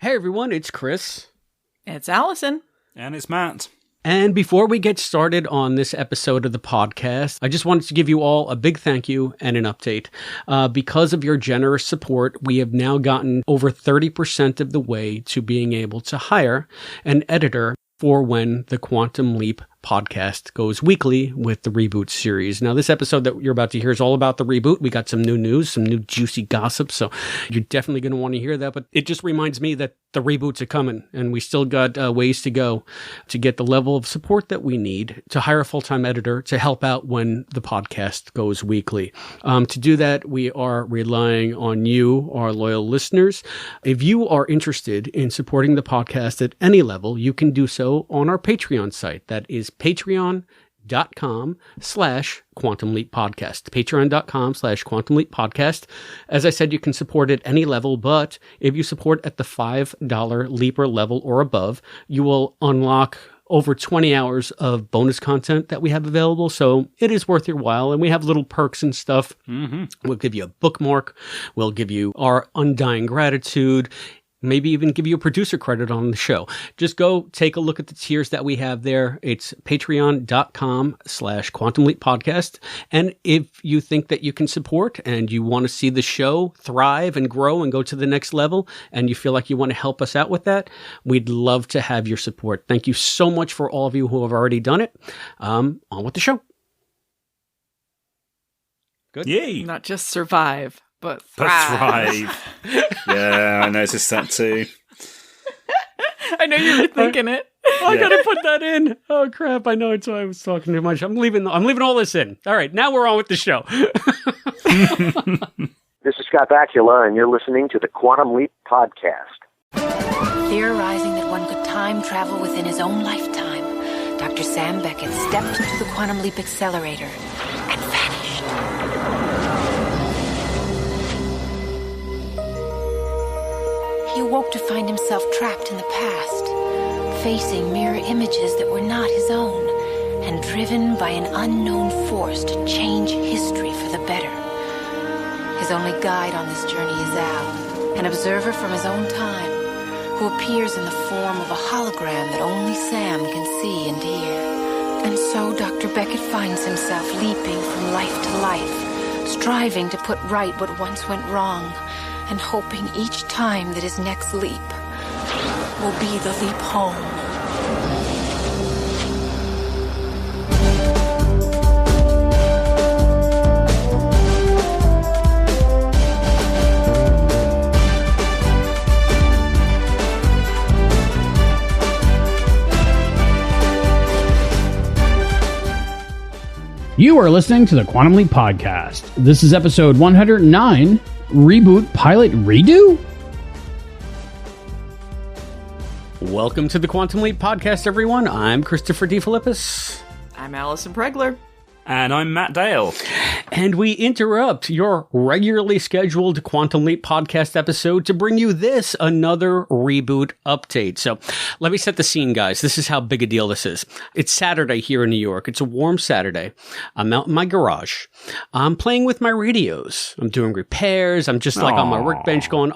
Hey everyone, it's Chris. It's Allison. And it's Matt. And before we get started on this episode of the podcast, I just wanted to give you all a big thank you and an update. Because of your generous support, we have now gotten over 30% of the way to being able to hire an editor for when the Quantum Leap podcast goes weekly with the Reboot series. Now, this episode that you're about to hear is all about the reboot. We got some new news, some new juicy gossip, so you're definitely going to want to hear that. But it just reminds me that the reboots are coming, and we still got ways to go to get the level of support that we need to hire a full-time editor to help out when the podcast goes weekly. To do that, we are relying on you, our loyal listeners. If you are interested in supporting the podcast at any level, you can do so on our Patreon site. That is patreon.com/Quantum Leap Podcast. Patreon.com/Quantum Leap Podcast. As I said, you can support at any level, but if you support at the $5 Leaper level or above, you will unlock over 20 hours of bonus content that we have available. So it is worth your while. And we have little perks and stuff. Mm-hmm. We'll give you a bookmark. We'll give you our undying gratitude. Maybe even give you a producer credit on the show. Just go take a look at the tiers that we have there. It's patreon.com/Quantum Leap Podcast. And if you think that you can support and you want to see the show thrive and grow and go to the next level, and you feel like you want to help us out with that, we'd love to have your support. Thank you so much for all of you who have already done it. On with the show. Good. Yay. Not just survive, but thrive. Yeah, I noticed that too. I know you were thinking it. I gotta put that in. Oh crap! I know it's why I was talking too much. I'm leaving all this in. All right, now we're on with the show. This is Scott Bakula, and you're listening to the Quantum Leap Podcast. Theorizing that one could time travel within his own lifetime, Dr. Sam Beckett stepped into the Quantum Leap Accelerator and vanished. He awoke to find himself trapped in the past, facing mirror images that were not his own, and driven by an unknown force to change history for the better. His only guide on this journey is Al, an observer from his own time, who appears in the form of a hologram that only Sam can see and hear. And so Dr. Beckett finds himself leaping from life to life, striving to put right what once went wrong, and hoping each time that his next leap will be the leap home. You are listening to the Quantum Leap Podcast. This is episode 109, Reboot Pilot Redo? Welcome to the Quantum Leap Podcast, everyone. I'm Christopher DeFilippis. I'm Allison Pregler. And I'm Matt Dale. And we interrupt your regularly scheduled Quantum Leap Podcast episode to bring you this, another reboot update. So let me set the scene, guys. This is how big a deal this is. It's Saturday here in New York. It's a warm Saturday. I'm out in my garage. I'm playing with my radios. I'm doing repairs. I'm just like on my workbench going,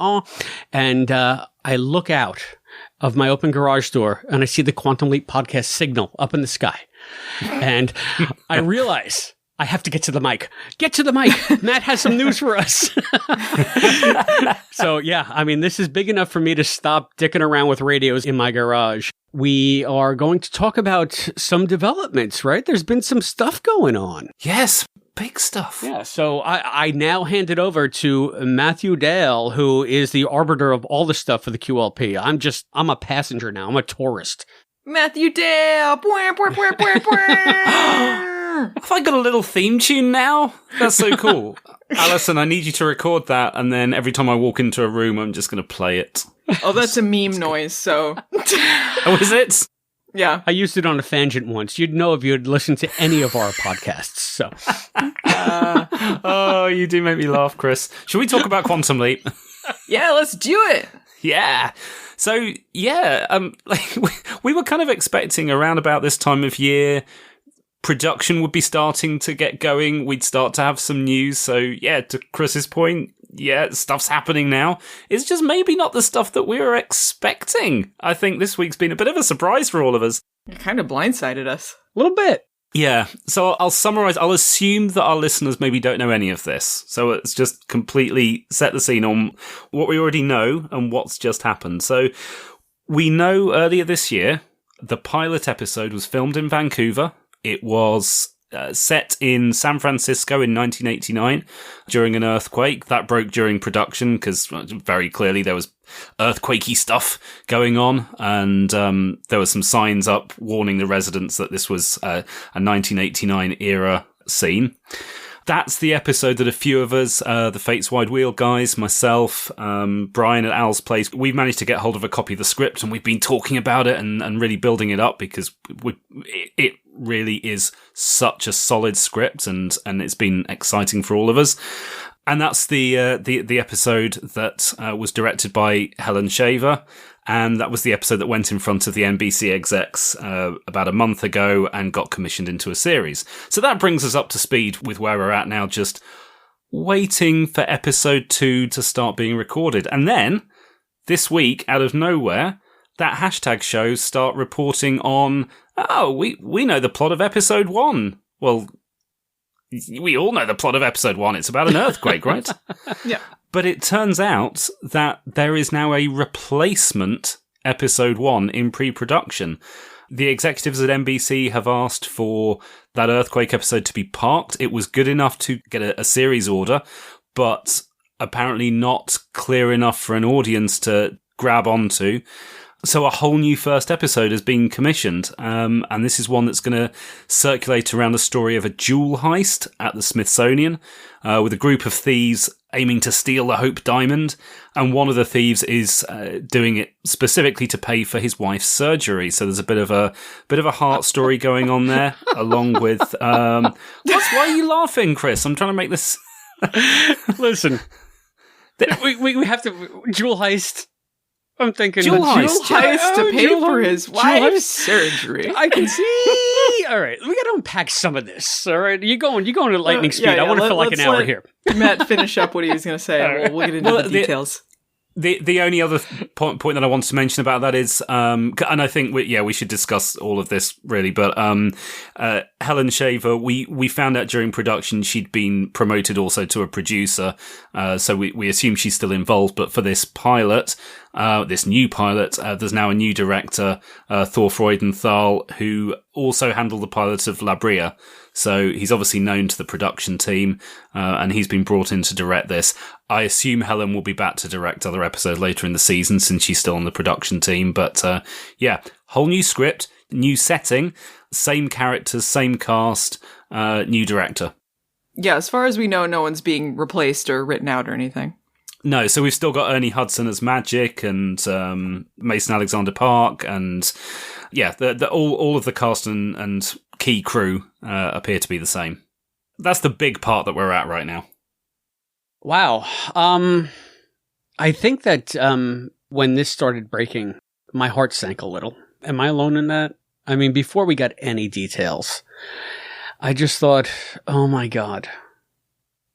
and I look out of my open garage door and I see the Quantum Leap Podcast signal up in the sky. And I realize I have to get to the mic. Get to the mic. Matt has some news for us. So, yeah, I mean, this is big enough for me to stop dicking around with radios in my garage. We are going to talk about some developments, right? There's been some stuff going on. Yes, big stuff. Yeah, so I now hand it over to Matthew Dale, who is the arbiter of all the stuff for the QLP. I'm a passenger now. I'm a tourist. Matthew Dale. Have I got a little theme tune now? That's so cool. Allison, I need you to record that, and then every time I walk into a room, I'm just going to play it. Oh, that's a meme noise, so... Oh, is it? Yeah. I used it on a Fangent once. You'd know if you'd listened to any of our podcasts, so... Oh, you do make me laugh, Chris. Should we talk about Quantum Leap? Yeah, let's do it! Yeah. So, yeah, we were kind of expecting around about this time of year, production would be starting to get going. We'd start to have some news. So, yeah, to Chris's point, yeah, stuff's happening now. It's just maybe not the stuff that we were expecting. I think this week's been a bit of a surprise for all of us. It kind of blindsided us. A little bit. Yeah, so I'll summarize. I'll assume that our listeners maybe don't know any of this. So it's just completely set the scene on what we already know and what's just happened. So we know earlier this year, the pilot episode was filmed in Vancouver. It was set in San Francisco in 1989 during an earthquake. That broke during production because very clearly there was earthquakey stuff going on, and there were some signs up warning the residents that this was a 1989 era scene. That's the episode that a few of us, the Fates Wide Wheel guys, myself, Brian at Al's Place, we've managed to get hold of a copy of the script, and we've been talking about it and really building it up because it really is such a solid script, and it's been exciting for all of us. And that's the episode that was directed by Helen Shaver, and that was the episode that went in front of the NBC execs about a month ago and got commissioned into a series. So that brings us up to speed with where we're at now, just waiting for episode 2 to start being recorded. And then, this week, out of nowhere, that hashtag shows start reporting on, we know the plot of episode 1. Well, we all know the plot of episode 1. It's about an earthquake, right? Yeah. But it turns out that there is now a replacement episode 1 in pre-production. The executives at NBC have asked for that earthquake episode to be parked. It was good enough to get a series order, but apparently not clear enough for an audience to grab onto. So a whole new first episode has been commissioned, and this is one that's going to circulate around the story of a jewel heist at the Smithsonian, with a group of thieves aiming to steal the Hope Diamond, and one of the thieves is doing it specifically to pay for his wife's surgery. So there's a bit of a heart story going on there, along with why are you laughing, Chris? I'm trying to make this. Listen, we have to jewel heist. I'm thinking Jewel the heist. Jewel heist to pay for his wife's heist. surgery. I can see. All right, we got to unpack some of this. All right, you going at lightning speed. I want to feel like an hour here. Matt, finish up what he was going to say. We'll get into the details. The only other point that I wanted to mention about that is, and I think we should discuss all of this really, but Helen Shaver, we found out during production she'd been promoted also to a producer, so we assume she's still involved, but for this pilot, this new pilot, there's now a new director, Thor Freudenthal, who also handled the pilot of La Brea. So he's obviously known to the production team, and he's been brought in to direct this. I assume Helen will be back to direct other episodes later in the season since she's still on the production team. But whole new script, new setting, same characters, same cast, new director. Yeah, as far as we know, no one's being replaced or written out or anything. No, so we've still got Ernie Hudson as Magic and Mason Alexander Park, and all of the cast and key crew appear to be the same. That's the big part that we're at right now. Wow. I think that when this started breaking, my heart sank a little. Am I alone in that? I mean, before we got any details, I just thought, oh my God.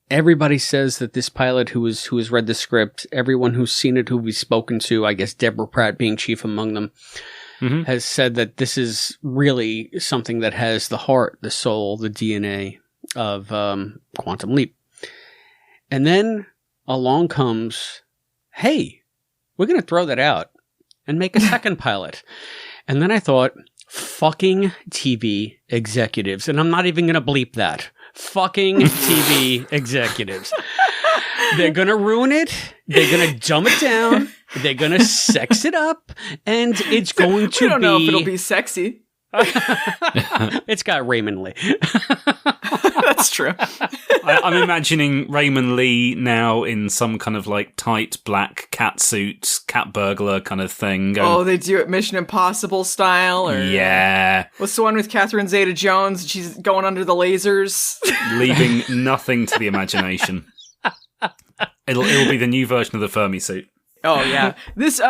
Everybody says that this pilot who has read the script, everyone who's seen it, who we've spoken to, I guess Deborah Pratt being chief among them, has said that this is really something that has the heart, the soul, the DNA of Quantum Leap. And then along comes, hey, we're going to throw that out and make a second pilot. And then I thought, fucking TV executives. And I'm not even going to bleep that. Fucking TV executives. They're going to ruin it. They're going to dumb it down. They're going to sex it up. And it's going to be... We don't know if it'll be sexy. It's got Raymond Lee. That's true. I'm imagining Raymond Lee now in some kind of like tight black cat suit, cat burglar kind of thing. Oh, they do it Mission Impossible style? Or yeah. What's the one with Catherine Zeta-Jones? She's going under the lasers. Leaving nothing to the imagination. It'll be the new version of the Fermi suit. Oh, yeah. This,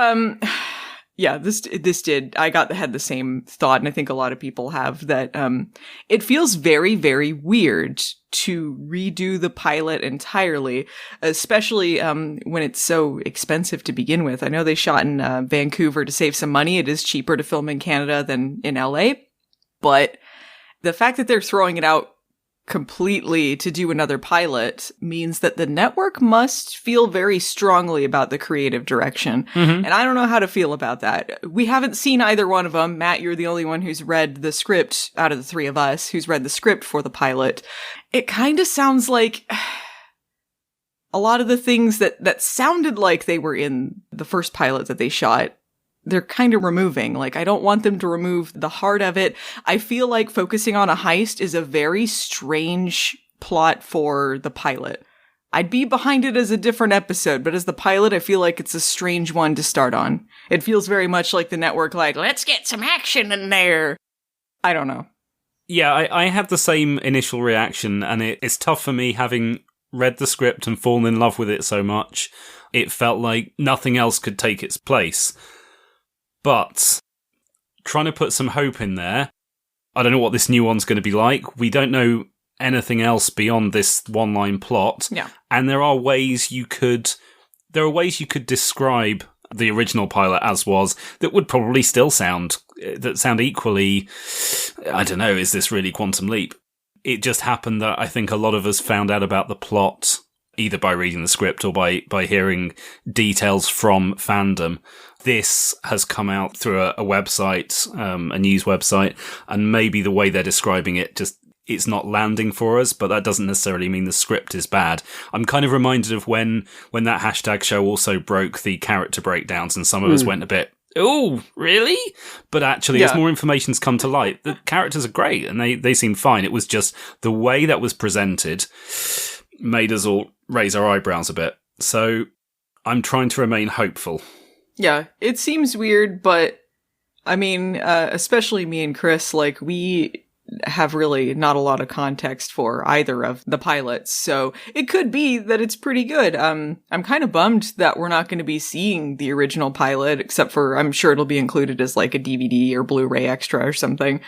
Yeah, this did. I had the same thought, and I think a lot of people have, that it feels very, very weird to redo the pilot entirely, especially when it's so expensive to begin with. I know they shot in Vancouver to save some money. It is cheaper to film in Canada than in LA, but the fact that they're throwing it out completely to do another pilot means that the network must feel very strongly about the creative direction. And I don't know how to feel about that. We haven't seen either one of them. Matt, you're the only one who's read the script out of the three of us who's read the script for the pilot. It kind of sounds like a lot of the things that sounded like they were in the first pilot that they shot, they're kind of removing. Like, I don't want them to remove the heart of it. I feel like focusing on a heist is a very strange plot for the pilot. I'd be behind it as a different episode, but as the pilot, I feel like it's a strange one to start on. It feels very much like the network, like, let's get some action in there. I don't know. Yeah, I had the same initial reaction, and it's tough for me, having read the script and fallen in love with it so much. It felt like nothing else could take its place. But trying to put some hope in there, I don't know what this new one's going to be like. We don't know anything else beyond this one-line plot. Yeah. And there are ways you could describe the original pilot as was that would probably still sound equally, I don't know, is this really Quantum Leap? It just happened that I think a lot of us found out about the plot either by reading the script or by hearing details from fandom. This has come out through a website, a news website, and maybe the way they're describing it, just it's not landing for us, but that doesn't necessarily mean the script is bad. I'm kind of reminded of when that hashtag show also broke the character breakdowns, and some of us went a bit, oh, really? But actually, as more information's come to light, the characters are great, and they seem fine. It was just the way that was presented made us all raise our eyebrows a bit. So I'm trying to remain hopeful. Yeah, it seems weird, but I mean, especially me and Chris, like, we have really not a lot of context for either of the pilots, so it could be that it's pretty good. I'm kind of bummed that we're not going to be seeing the original pilot, except for I'm sure it'll be included as like a DVD or Blu-ray extra or something.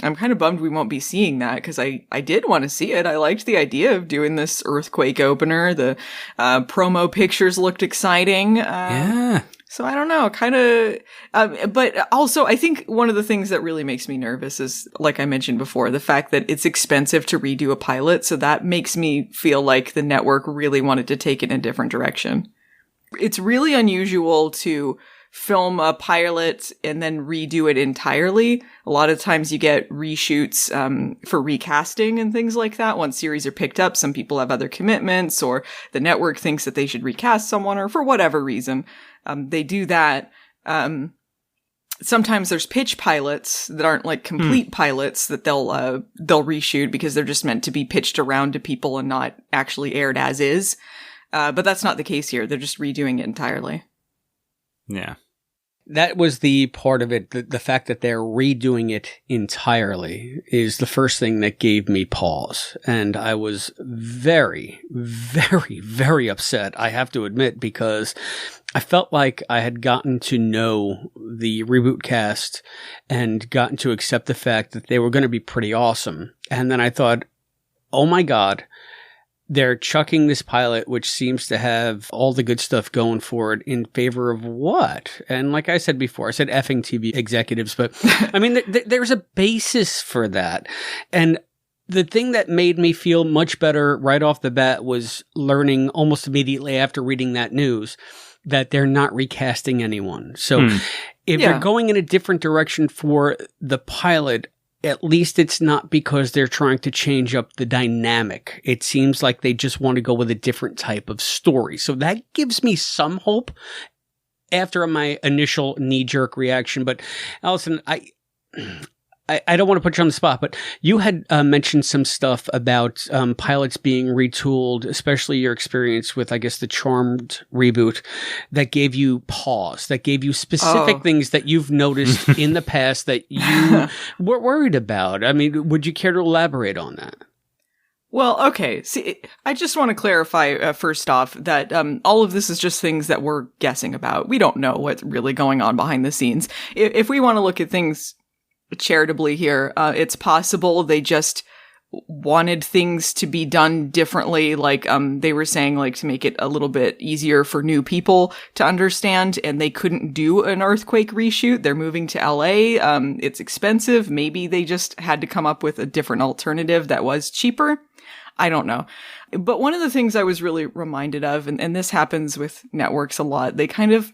I'm kind of bummed we won't be seeing that, because I did want to see it. I liked the idea of doing this Earthquake opener. The promo pictures looked exciting. Yeah. So I don't know, kind of, but also I think one of the things that really makes me nervous is, like I mentioned before, the fact that it's expensive to redo a pilot. So that makes me feel like the network really wanted to take it in a different direction. It's really unusual to film a pilot and then redo it entirely. A lot of times you get reshoots for recasting and things like that. Once series are picked up, some people have other commitments, or the network thinks that they should recast someone, or for whatever reason. They do that. Sometimes there's pitch pilots that aren't like complete pilots that they'll reshoot because they're just meant to be pitched around to people and not actually aired as is. But that's not the case here. They're just redoing it entirely. Yeah. That was the part of it. The fact that they're redoing it entirely is the first thing that gave me pause. And I was very, very, very upset, I have to admit, because I felt like I had gotten to know the reboot cast and gotten to accept the fact that they were going to be pretty awesome. And then I thought, oh my God, they're chucking this pilot, which seems to have all the good stuff going for it, in favor of what? And like I said before, I said effing TV executives, but I mean, there's a basis for that. And the thing that made me feel much better right off the bat was learning almost immediately after reading that news that they're not recasting anyone. So if they're going in a different direction for the pilot, at least it's not because they're trying to change up the dynamic. It seems like they just want to go with a different type of story. So that gives me some hope after my initial knee-jerk reaction. But Allison, I don't want to put you on the spot, but you had mentioned some stuff about pilots being retooled, especially your experience with, I guess, the Charmed reboot, that gave you pause, that gave you specific things that you've noticed in the past that you were worried about. I mean, would you care to elaborate on that? Well, okay. See, I just want to clarify first off that all of this is just things that we're guessing about. We don't know what's really going on behind the scenes. If we want to look at things charitably here, it's possible they just wanted things to be done differently. Like they were saying, like, to make it a little bit easier for new people to understand, and they couldn't do an Earthquake reshoot. They're moving to LA. It's expensive. Maybe they just had to come up with a different alternative that was cheaper. I don't know. But one of the things I was really reminded of, and this happens with networks a lot, they kind of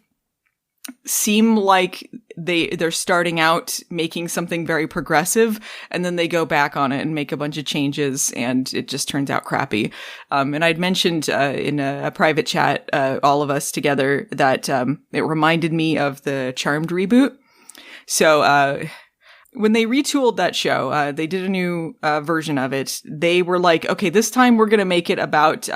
seem like they're starting out making something very progressive, and then they go back on it and make a bunch of changes, and it just turns out crappy. And I'd mentioned in a private chat, all of us together, that it reminded me of the Charmed reboot. So when they retooled that show, they did a new version of it. They were like, okay, this time we're going to make it about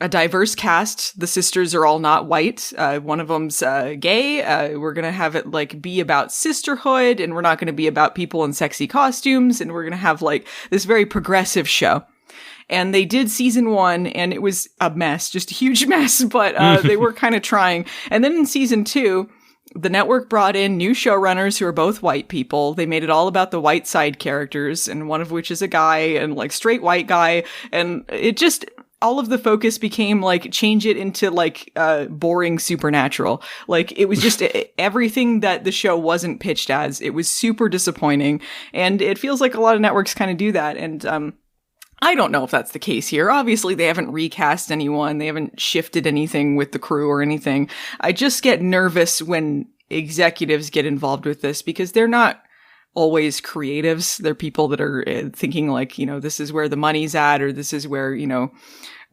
a diverse cast. The sisters are all not white. One of them's gay. We're going to have it like be about sisterhood, and we're not going to be about people in sexy costumes. And we're going to have like this very progressive show. And they did season 1, and it was a mess, just a huge mess, but they were kind of trying. And then in season 2, the network brought in new showrunners who are both white people. They made it all about the white side characters, and one of which is a guy, and like straight white guy. And it just, all of the focus became like, change it into like boring Supernatural. Like it was just everything that the show wasn't pitched as. It was super disappointing. And it feels like a lot of networks kind of do that. And I don't know if that's the case here. Obviously, they haven't recast anyone. They haven't shifted anything with the crew or anything. I just get nervous when executives get involved with this, because they're not always creatives. They're people that are thinking like, you know, this is where the money's at, or this is where, you know,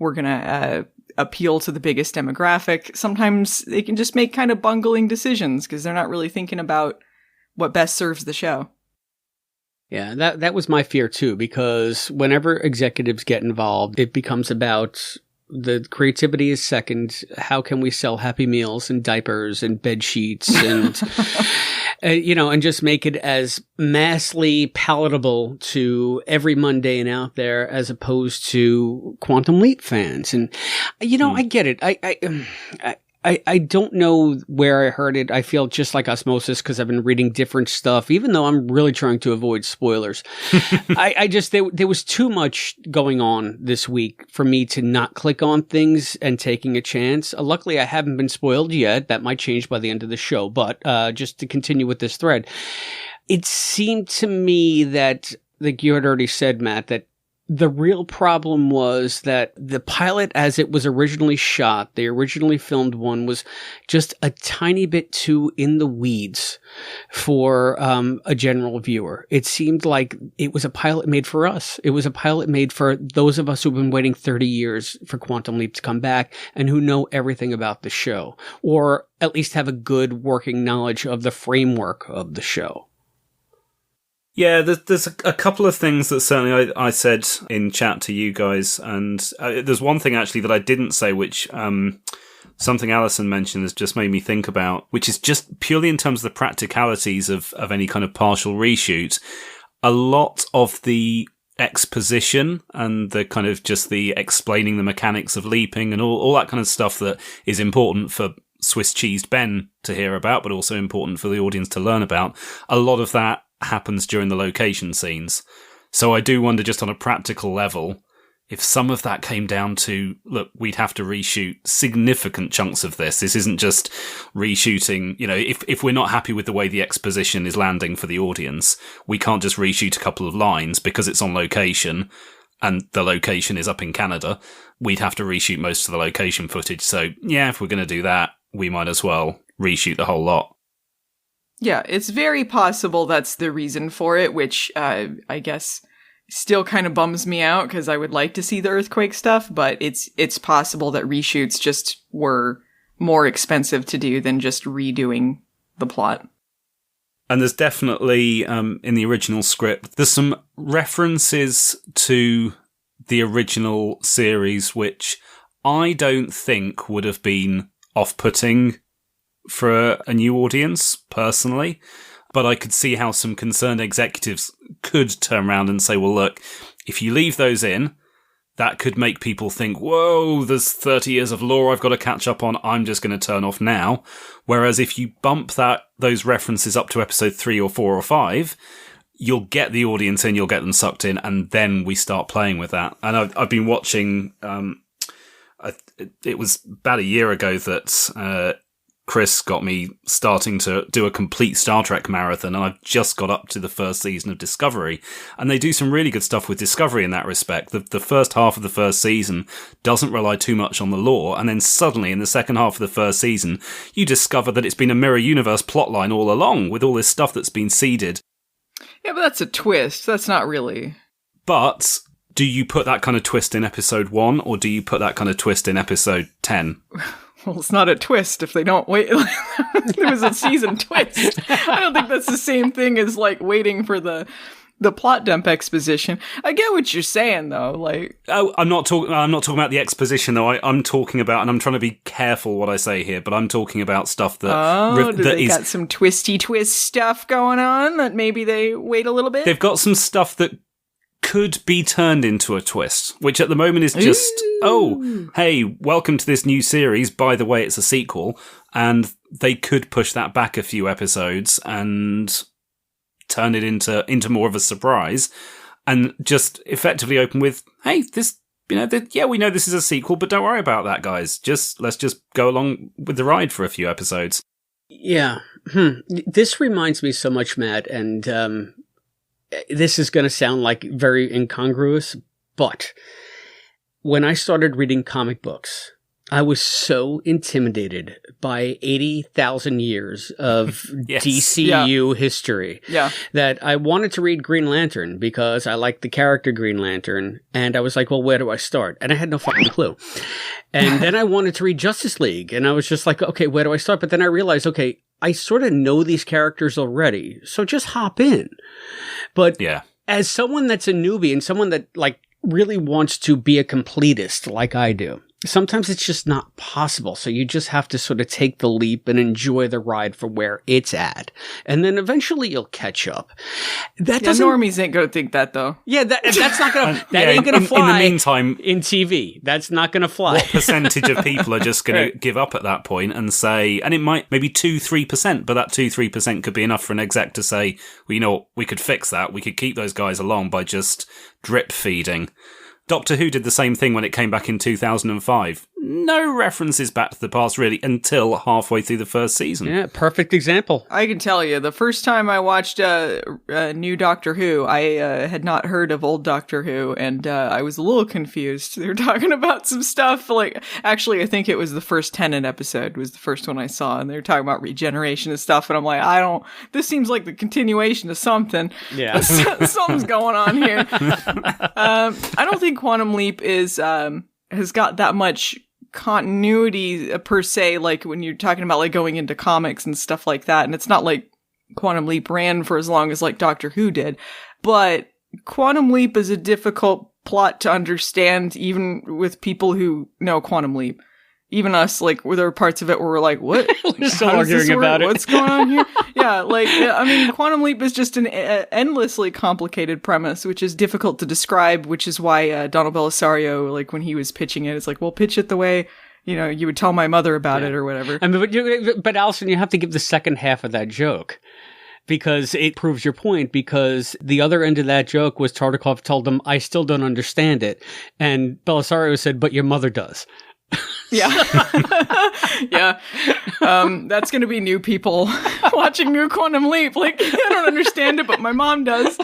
we're going to appeal to the biggest demographic. Sometimes they can just make kind of bungling decisions because they're not really thinking about what best serves the show. Yeah, that was my fear too, because whenever executives get involved, it becomes about the creativity is second. How can we sell Happy Meals and diapers and bed sheets and, you know, and just make it as massively palatable to every mundane out there as opposed to Quantum Leap fans. And, you know, I get it. I don't know where I heard it. I feel just like osmosis because I've been reading different stuff, even though I'm really trying to avoid spoilers. I just, there was too much going on this week for me to not click on things and taking a chance. Luckily, I haven't been spoiled yet. That might change by the end of the show. But just to continue with this thread, it seemed to me that, like you had already said, Matt, that the real problem was that the pilot, as it was originally shot, they originally filmed one, was just a tiny bit too in the weeds for a general viewer. It seemed like it was a pilot made for us. It was a pilot made for those of us who've been waiting 30 years for Quantum Leap to come back and who know everything about the show, or at least have a good working knowledge of the framework of the show. Yeah, there's a couple of things that certainly I said in chat to you guys, and there's one thing actually that I didn't say, which something Allison mentioned has just made me think about, which is just purely in terms of the practicalities of any kind of partial reshoot. A lot of the exposition and the kind of just the explaining the mechanics of leaping and all that kind of stuff that is important for Swiss cheesed Ben to hear about, but also important for the audience to learn about. A lot of that happens during the location scenes. So I do wonder, just on a practical level, if some of that came down to, look, we'd have to reshoot significant chunks of this. This isn't just reshooting, you know, if we're not happy with the way the exposition is landing for the audience, we can't just reshoot a couple of lines because it's on location and the location is up in Canada. We'd have to reshoot most of the location footage. So yeah, if we're going to do that, we might as well reshoot the whole lot. Yeah, it's very possible that's the reason for it, which I guess still kind of bums me out because I would like to see the earthquake stuff, but it's possible that reshoots just were more expensive to do than just redoing the plot. And there's definitely, in the original script, there's some references to the original series, which I don't think would have been off-putting for a new audience, personally. But I could see how some concerned executives could turn around and say, well, look, if you leave those in, that could make people think, whoa, there's 30 years of lore I've got to catch up on, I'm just going to turn off now. Whereas if you bump those references up to episode 3 or 4 or 5, you'll get the audience in, you'll get them sucked in, and then we start playing with that. And I've been watching, it was about a year ago that Chris got me starting to do a complete Star Trek marathon, and I've just got up to the first season of Discovery. And they do some really good stuff with Discovery in that respect. The first half of the first season doesn't rely too much on the lore, and then suddenly in the second half of the first season, you discover that it's been a mirror universe plotline all along, with all this stuff that's been seeded. Yeah, but that's a twist. That's not really... But do you put that kind of twist in episode 1, or do you put that kind of twist in episode 10? Well, it's not a twist if they don't wait. There was a season twist. I don't think that's the same thing as like waiting for the plot dump exposition. I get what you're saying though. Like, oh, I'm not talking about the exposition though. I'm talking about, and I'm trying to be careful what I say here, but I'm talking about stuff that they got some twisty twist stuff going on that maybe they wait a little bit. They've got some stuff that could be turned into a twist, which at the moment is just, oh, hey, welcome to this new series. By the way, it's a sequel. And they could push that back a few episodes and turn it into more of a surprise and just effectively open with, hey, this, we know this is a sequel, but don't worry about that, guys. Let's just go along with the ride for a few episodes. Yeah. This reminds me so much, Matt, and, this is going to sound like very incongruous, but when I started reading comic books, I was so intimidated by 80,000 years of Yes. DCU history that I wanted to read Green Lantern because I liked the character Green Lantern. And I was like, well, where do I start? And I had no fucking clue. And then I wanted to read Justice League. And I was just like, okay, where do I start? But then I realized, okay, I sort of know these characters already. So just hop in. But as someone that's a newbie and someone that like really wants to be a completist like I do, sometimes it's just not possible. So you just have to sort of take the leap and enjoy the ride for where it's at. And then eventually you'll catch up. Normies ain't going to think that though. Yeah, that's not going to, that ain't going to fly. In the meantime, in TV, that's not going to fly. What percentage of people are just going to give up at that point and say, and it might maybe 2-3%, but that 2-3% could be enough for an exec to say, well, you know what, we could fix that. We could keep those guys along by just drip feeding. Doctor Who did the same thing when it came back in 2005. No references back to the past, really, until halfway through the first season. Yeah, perfect example. I can tell you, the first time I watched new Doctor Who, I had not heard of old Doctor Who, and I was a little confused. They were talking about some stuff, like, actually, I think it was the first Tennant episode was the first one I saw, and they were talking about regeneration and stuff, and I'm like, this seems like the continuation of something. Yeah. Something's going on here. I don't think Quantum Leap has got that much continuity per se, like when you're talking about like going into comics and stuff like that. And it's not like Quantum Leap ran for as long as like Doctor Who did, but Quantum Leap is a difficult plot to understand even with people who know Quantum Leap. Even us, like, there are parts of it where we're like, what? We're still arguing about it. What's going on here? Yeah, like, I mean, Quantum Leap is just an endlessly complicated premise, which is difficult to describe, which is why Donald Belisario, like, when he was pitching it, it's like, well, pitch it the way, you know, you would tell my mother about it or whatever. I mean, but Allison, you have to give the second half of that joke. Because it proves your point, because the other end of that joke was Tartikoff told him, I still don't understand it. And Belisario said, but your mother does. Yeah. Yeah. That's going to be new people watching New Quantum Leap. Like, I don't understand it, but my mom does.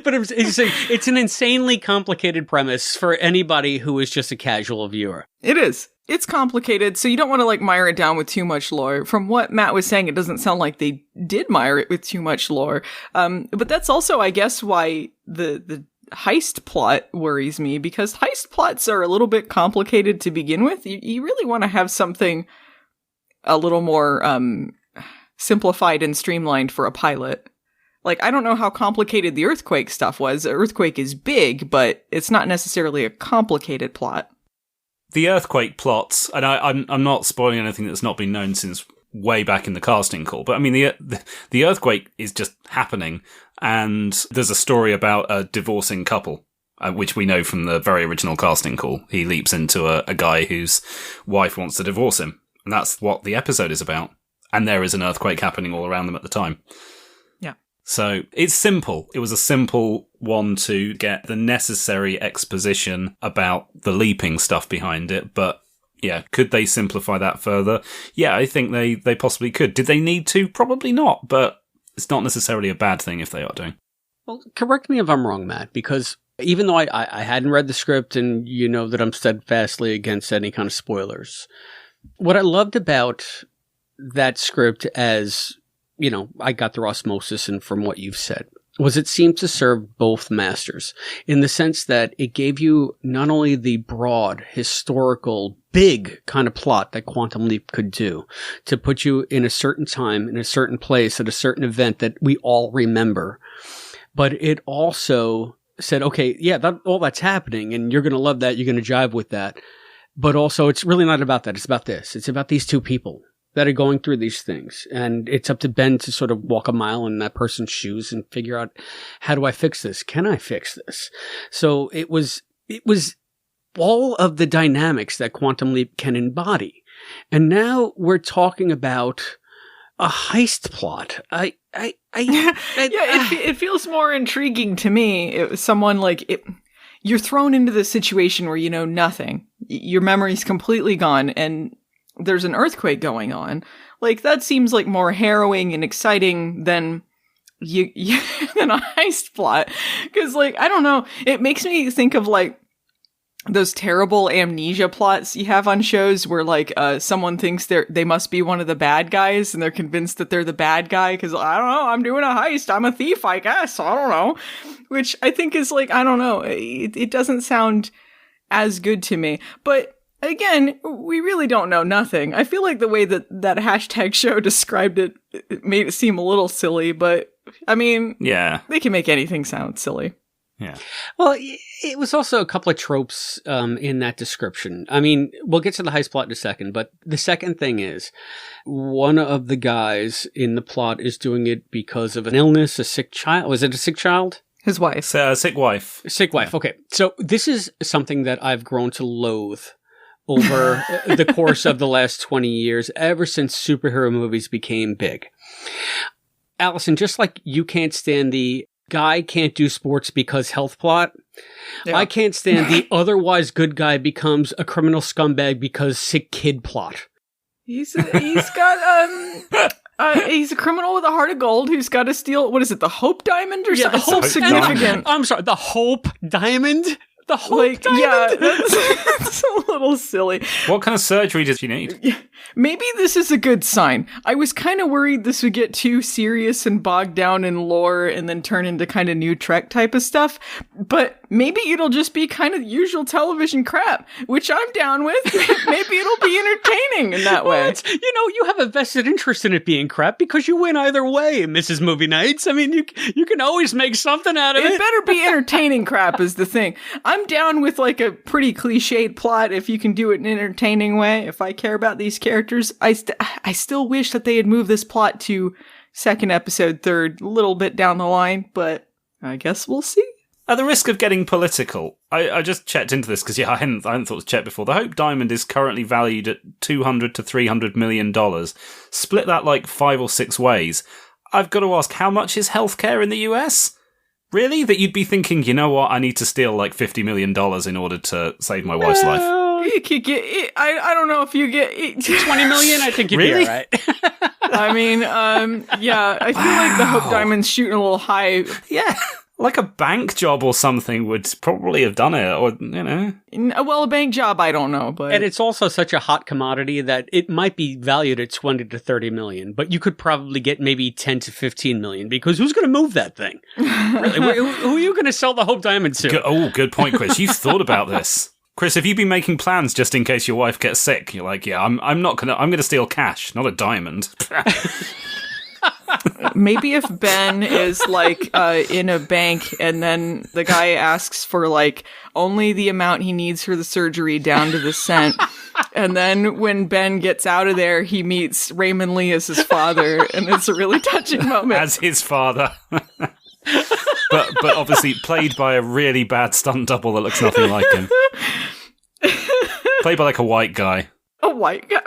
But it's an insanely complicated premise for anybody who is just a casual viewer. It is. It's complicated, so you don't want to, like, mire it down with too much lore. From what Matt was saying, it doesn't sound like they did mire it with too much lore. But that's also, I guess, why the heist plot worries me, because heist plots are a little bit complicated to begin with. You really want to have something a little more simplified and streamlined for a pilot. Like, I don't know how complicated the Earthquake stuff was. Earthquake is big, but it's not necessarily a complicated plot. The Earthquake plots, and I'm not spoiling anything that's not been known since way back in the casting call, but I mean, the Earthquake is just happening, and there's a story about a divorcing couple, which we know from the very original casting call. He leaps into a guy whose wife wants to divorce him. And that's what the episode is about. And there is an earthquake happening all around them at the time. Yeah. So it's simple. It was a simple one to get the necessary exposition about the leaping stuff behind it. But yeah, could they simplify that further? Yeah, I think they possibly could. Did they need to? Probably not. But it's not necessarily a bad thing if they are doing. Well, correct me if I'm wrong, Matt, because even though I hadn't read the script and you know that I'm steadfastly against any kind of spoilers, what I loved about that script, as, you know, I got through osmosis and from what you've said, was it seemed to serve both masters in the sense that it gave you not only the broad, historical, big kind of plot that Quantum Leap could do to put you in a certain time, in a certain place, at a certain event that we all remember, but it also said, okay, yeah, all that's happening and you're going to love that. You're going to jive with that. But also it's really not about that. It's about this. It's about these two people that are going through these things. And it's up to Ben to sort of walk a mile in that person's shoes and figure out, how do I fix this? Can I fix this? So it was all of the dynamics that Quantum Leap can embody. And now we're talking about a heist plot. It feels more intriguing to me. It was someone you're thrown into this situation where you know nothing. Your memory's completely gone and there's an earthquake going on. Like, that seems like more harrowing and exciting than than a heist plot. Cause I don't know. It makes me think of those terrible amnesia plots you have on shows where someone thinks they must be one of the bad guys and they're convinced that they're the bad guy because I don't know, I'm doing a heist, I'm a thief, I guess, I don't know, which I think is I don't know, it doesn't sound as good to me. But again, we really don't know nothing. I feel like the way that hashtag show described it made it seem a little silly, but I mean, yeah, they can make anything sound silly. Yeah. Well, it was also a couple of tropes in that description. I mean, we'll get to the heist plot in a second, but the second thing is one of the guys in the plot is doing it because of an illness, a sick child. Was it a sick child? His wife. Sick wife. Sick wife. Yeah. Okay. So this is something that I've grown to loathe over the course of the last 20 years, ever since superhero movies became big. Allison, just like you can't stand the guy can't do sports because health plot, yeah. I can't stand the otherwise good guy becomes a criminal scumbag because sick kid plot. He's got he's a criminal with a heart of gold who's got to steal, what is it, the Hope Diamond or something? Hope significant. I'm sorry, the Hope Diamond? The Hope Diamond? Yeah, that's a little silly. What kind of surgery does she need? Maybe this is a good sign. I was kind of worried this would get too serious and bogged down in lore and then turn into kind of new Trek type of stuff. But maybe it'll just be kind of usual television crap, which I'm down with. Maybe it'll be entertaining in that way. You know, you have a vested interest in it being crap because you win either way, Mrs. Movie Nights. I mean, you can always make something out of it. It better be entertaining crap is the thing. I'm down with a pretty cliched plot if you can do it in an entertaining way. If I care about these characters, I still wish that they had moved this plot to second episode, third, a little bit down the line, but I guess we'll see. At the risk of getting political, I just checked into this because I hadn't thought it was checked before. The Hope Diamond is currently valued at $200 to $300 million. Split that 5 or 6 ways. I've got to ask, how much is healthcare in the US? Really? That you'd be thinking, you know what, I need to steal $50 million in order to save my wife's life. You could get, I don't know if you get 20 million, I think you'd be all right. I mean, yeah, I feel like the Hope Diamond's shooting a little high. Yeah. Like a bank job or something would probably have done it, or, you know. Well, a bank job, I don't know, but... And it's also such a hot commodity that it might be valued at 20 to 30 million, but you could probably get maybe 10 to 15 million, because who's going to move that thing? Really? Who are you going to sell the Hope Diamond to? Good point, Chris. You've thought about this. Chris, have you been making plans just in case your wife gets sick? You're like, yeah, I'm going to steal cash, not a diamond. Maybe if Ben is in a bank and then the guy asks for only the amount he needs for the surgery down to the cent. And then when Ben gets out of there, he meets Raymond Lee as his father. And it's a really touching moment. As his father. but obviously played by a really bad stunt double that looks nothing like him. Played by like a white guy. A white guy?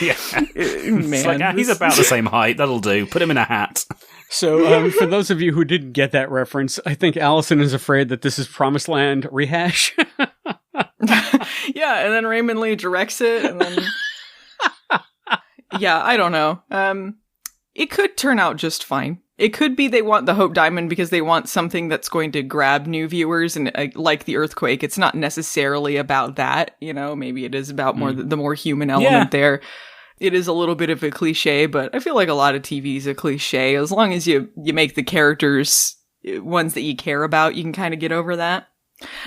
Yeah. Man, It's like, he's about the same height. That'll do. Put him in a hat. So, for those of you who didn't get that reference, I think Allison is afraid that this is Promised Land rehash. Yeah, and then Raymond Lee directs it, and then... Yeah, I don't know. It could turn out just fine. It could be they want the Hope Diamond because they want something that's going to grab new viewers, and like the Earthquake, it's not necessarily about that, you know? Maybe it is about more the more human element there. It is a little bit of a cliche, but I feel like a lot of TV is a cliche. As long as you make the characters ones that you care about, you can kind of get over that.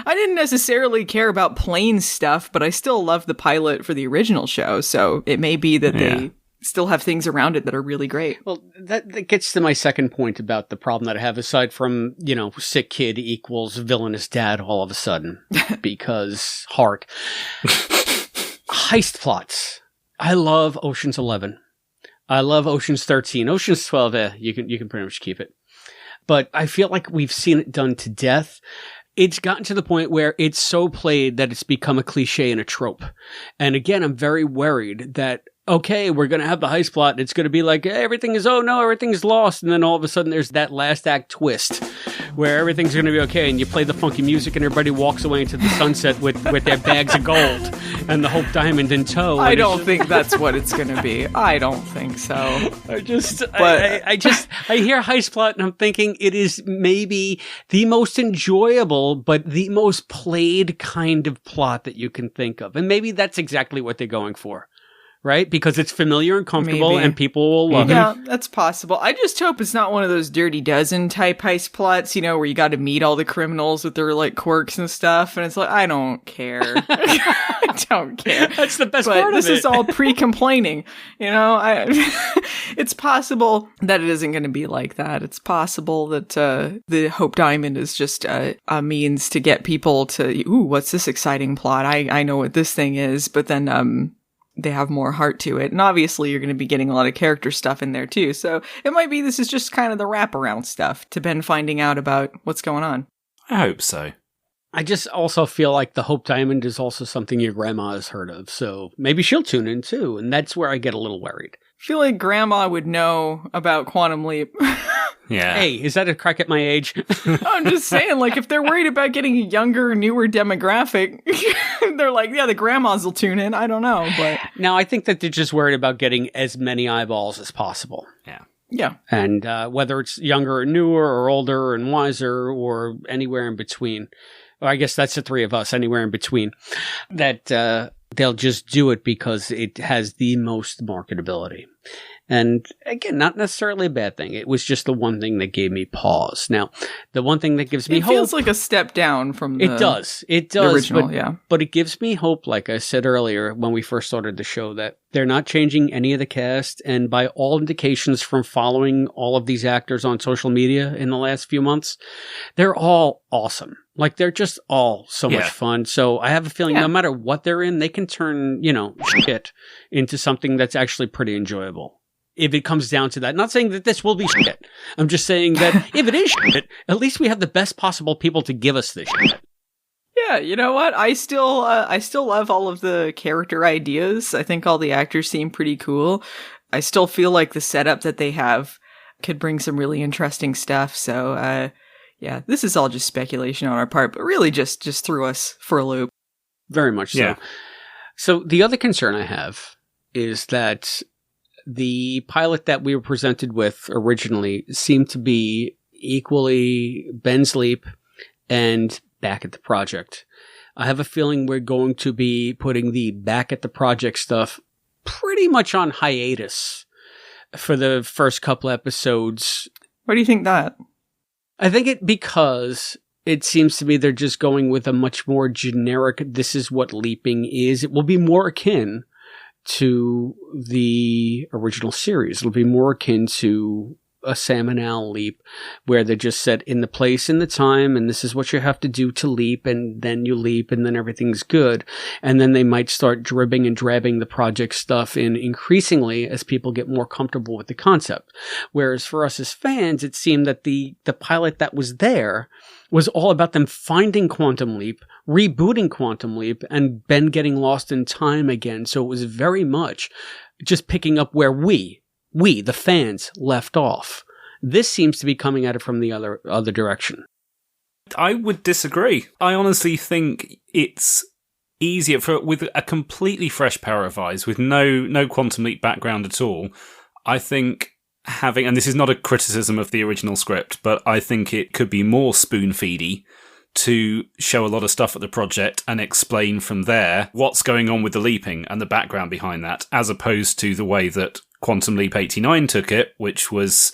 I didn't necessarily care about plane stuff, but I still love the pilot for the original show, so it may be that they still have things around it that are really great. Well, that gets to my second point about the problem that I have, aside from, sick kid equals villainous dad all of a sudden, because heart. Heist plots. I love Ocean's 11. I love Ocean's 13. Ocean's 12, you can pretty much keep it. But I feel like we've seen it done to death. It's gotten to the point where it's so played that it's become a cliche and a trope. And again, I'm very worried that, okay, we're going to have the heist plot, and it's going to be like, everything's lost. And then all of a sudden there's that last act twist where everything's going to be okay. And you play the funky music and everybody walks away into the sunset with their bags of gold and the Hope Diamond in tow. I don't think that's what it's going to be. I don't think so. I hear heist plot and I'm thinking it is maybe the most enjoyable, but the most played kind of plot that you can think of. And maybe that's exactly what they're going for. Right? Because it's familiar and comfortable and people will love it. Yeah, that's possible. I just hope it's not one of those Dirty Dozen type heist plots, where you got to meet all the criminals with their like quirks and stuff. And it's like, I don't care. I don't care. That's the best part of it. This is all pre-complaining. It's possible that it isn't going to be like that. It's possible that the Hope Diamond is just a means to get people to, what's this exciting plot? I know what this thing is. But then, they have more heart to it. And obviously you're going to be getting a lot of character stuff in there too. So it might be this is just kind of the wraparound stuff to Ben finding out about what's going on. I hope so. I just also feel like the Hope Diamond is also something your grandma has heard of. So maybe she'll tune in too. And that's where I get a little worried. I feel like grandma would know about Quantum Leap. Yeah. Hey, is that a crack at my age? I'm just saying, like, if they're worried about getting a younger, newer demographic, they're like, yeah, the grandmas will tune in. I don't know, but... No, I think that they're just worried about getting as many eyeballs as possible. Yeah. Yeah. And whether it's younger or newer or older and wiser or anywhere in between. Well, I guess that's the three of us, anywhere in between. That they'll just do it because it has the most marketability. And again, not necessarily a bad thing. It was just the one thing that gave me pause. Now, the one thing that gives me hope... It feels like a step down from the... It does. The original, but it gives me hope, like I said earlier when we first started the show, that they're not changing any of the cast. And by all indications from following all of these actors on social media in the last few months, they're all awesome. Like, they're just all so much fun. So I have a feeling no matter what they're in, they can turn, shit into something that's actually pretty enjoyable. If it comes down to that. Not saying that this will be shit. I'm just saying that if it is shit, at least we have the best possible people to give us this shit. Yeah, you know what? I still love all of the character ideas. I think all the actors seem pretty cool. I still feel like the setup that they have could bring some really interesting stuff. So, yeah, this is all just speculation on our part, but really just threw us for a loop. Very much so. Yeah. So the other concern I have is that the pilot that we were presented with originally seemed to be equally Ben's Leap and Back at the Project. I have a feeling we're going to be putting the Back at the Project stuff pretty much on hiatus for the first couple episodes. Why do you think that? I think it because it seems to me they're just going with a much more generic, this is what leaping is. It will be more akin to the original series. It'll be more akin to a salmonelle leap where they just set in the place and the time, and this is what you have to do to leap, and then you leap, and then everything's good. And then they might start dribbing and drabbing the project stuff in increasingly as people get more comfortable with the concept. Whereas for us as fans, it seemed that the pilot that was there was all about them finding Quantum Leap, rebooting Quantum Leap, and Ben getting lost in time again. So it was very much just picking up where we, the fans, left off. This seems to be coming at it from the other direction. I would disagree. I honestly think it's easier with a completely fresh pair of eyes, with no Quantum Leap background at all. I think having, and this is not a criticism of the original script, but I think it could be more spoon-feedy to show a lot of stuff at the project and explain from there what's going on with the leaping and the background behind that, as opposed to the way that Quantum Leap 89 took it, which was,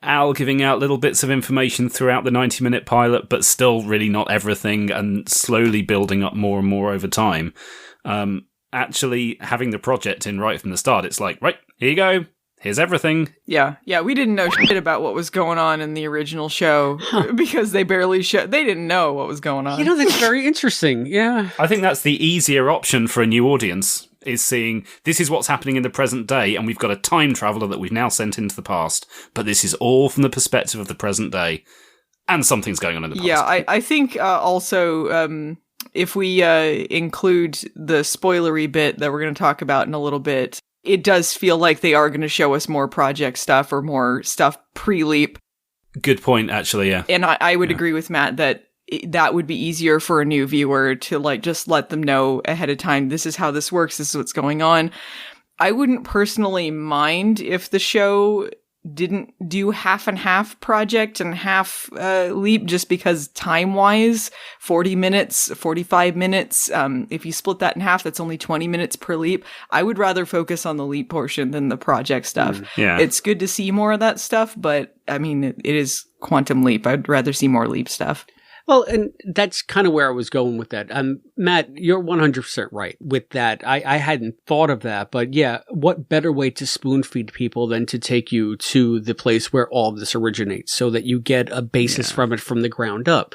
Al giving out little bits of information throughout the 90-minute pilot, but still really not everything, and slowly building up more and more over time. Actually having the project in right from the start, it's like, right, here you go. Here's everything. Yeah, we didn't know shit about what was going on in the original show because they barely they didn't know what was going on. That's very interesting. Yeah. I think that's the easier option for a new audience, is seeing this is what's happening in the present day, and we've got a time traveler that we've now sent into the past, but this is all from the perspective of the present day, and something's going on in the past. Yeah, I think also if we include the spoilery bit that we're going to talk about in a little bit, it does feel like they are going to show us more project stuff or more stuff pre-leap. Good point, actually, yeah. And I would agree with Matt that that would be easier for a new viewer to just let them know ahead of time, this is how this works, this is what's going on. I wouldn't personally mind if the show didn't do half and half project and half leap, just because time-wise, 40 minutes, 45 minutes, if you split that in half, that's only 20 minutes per leap. I would rather focus on the leap portion than the project stuff. Yeah. It's good to see more of that stuff, but I mean, it is Quantum Leap. I'd rather see more leap stuff. Well, and that's kind of where I was going with that. Matt, you're 100% right with that. I hadn't thought of that, but yeah, what better way to spoon feed people than to take you to the place where all of this originates so that you get a basis from it from the ground up.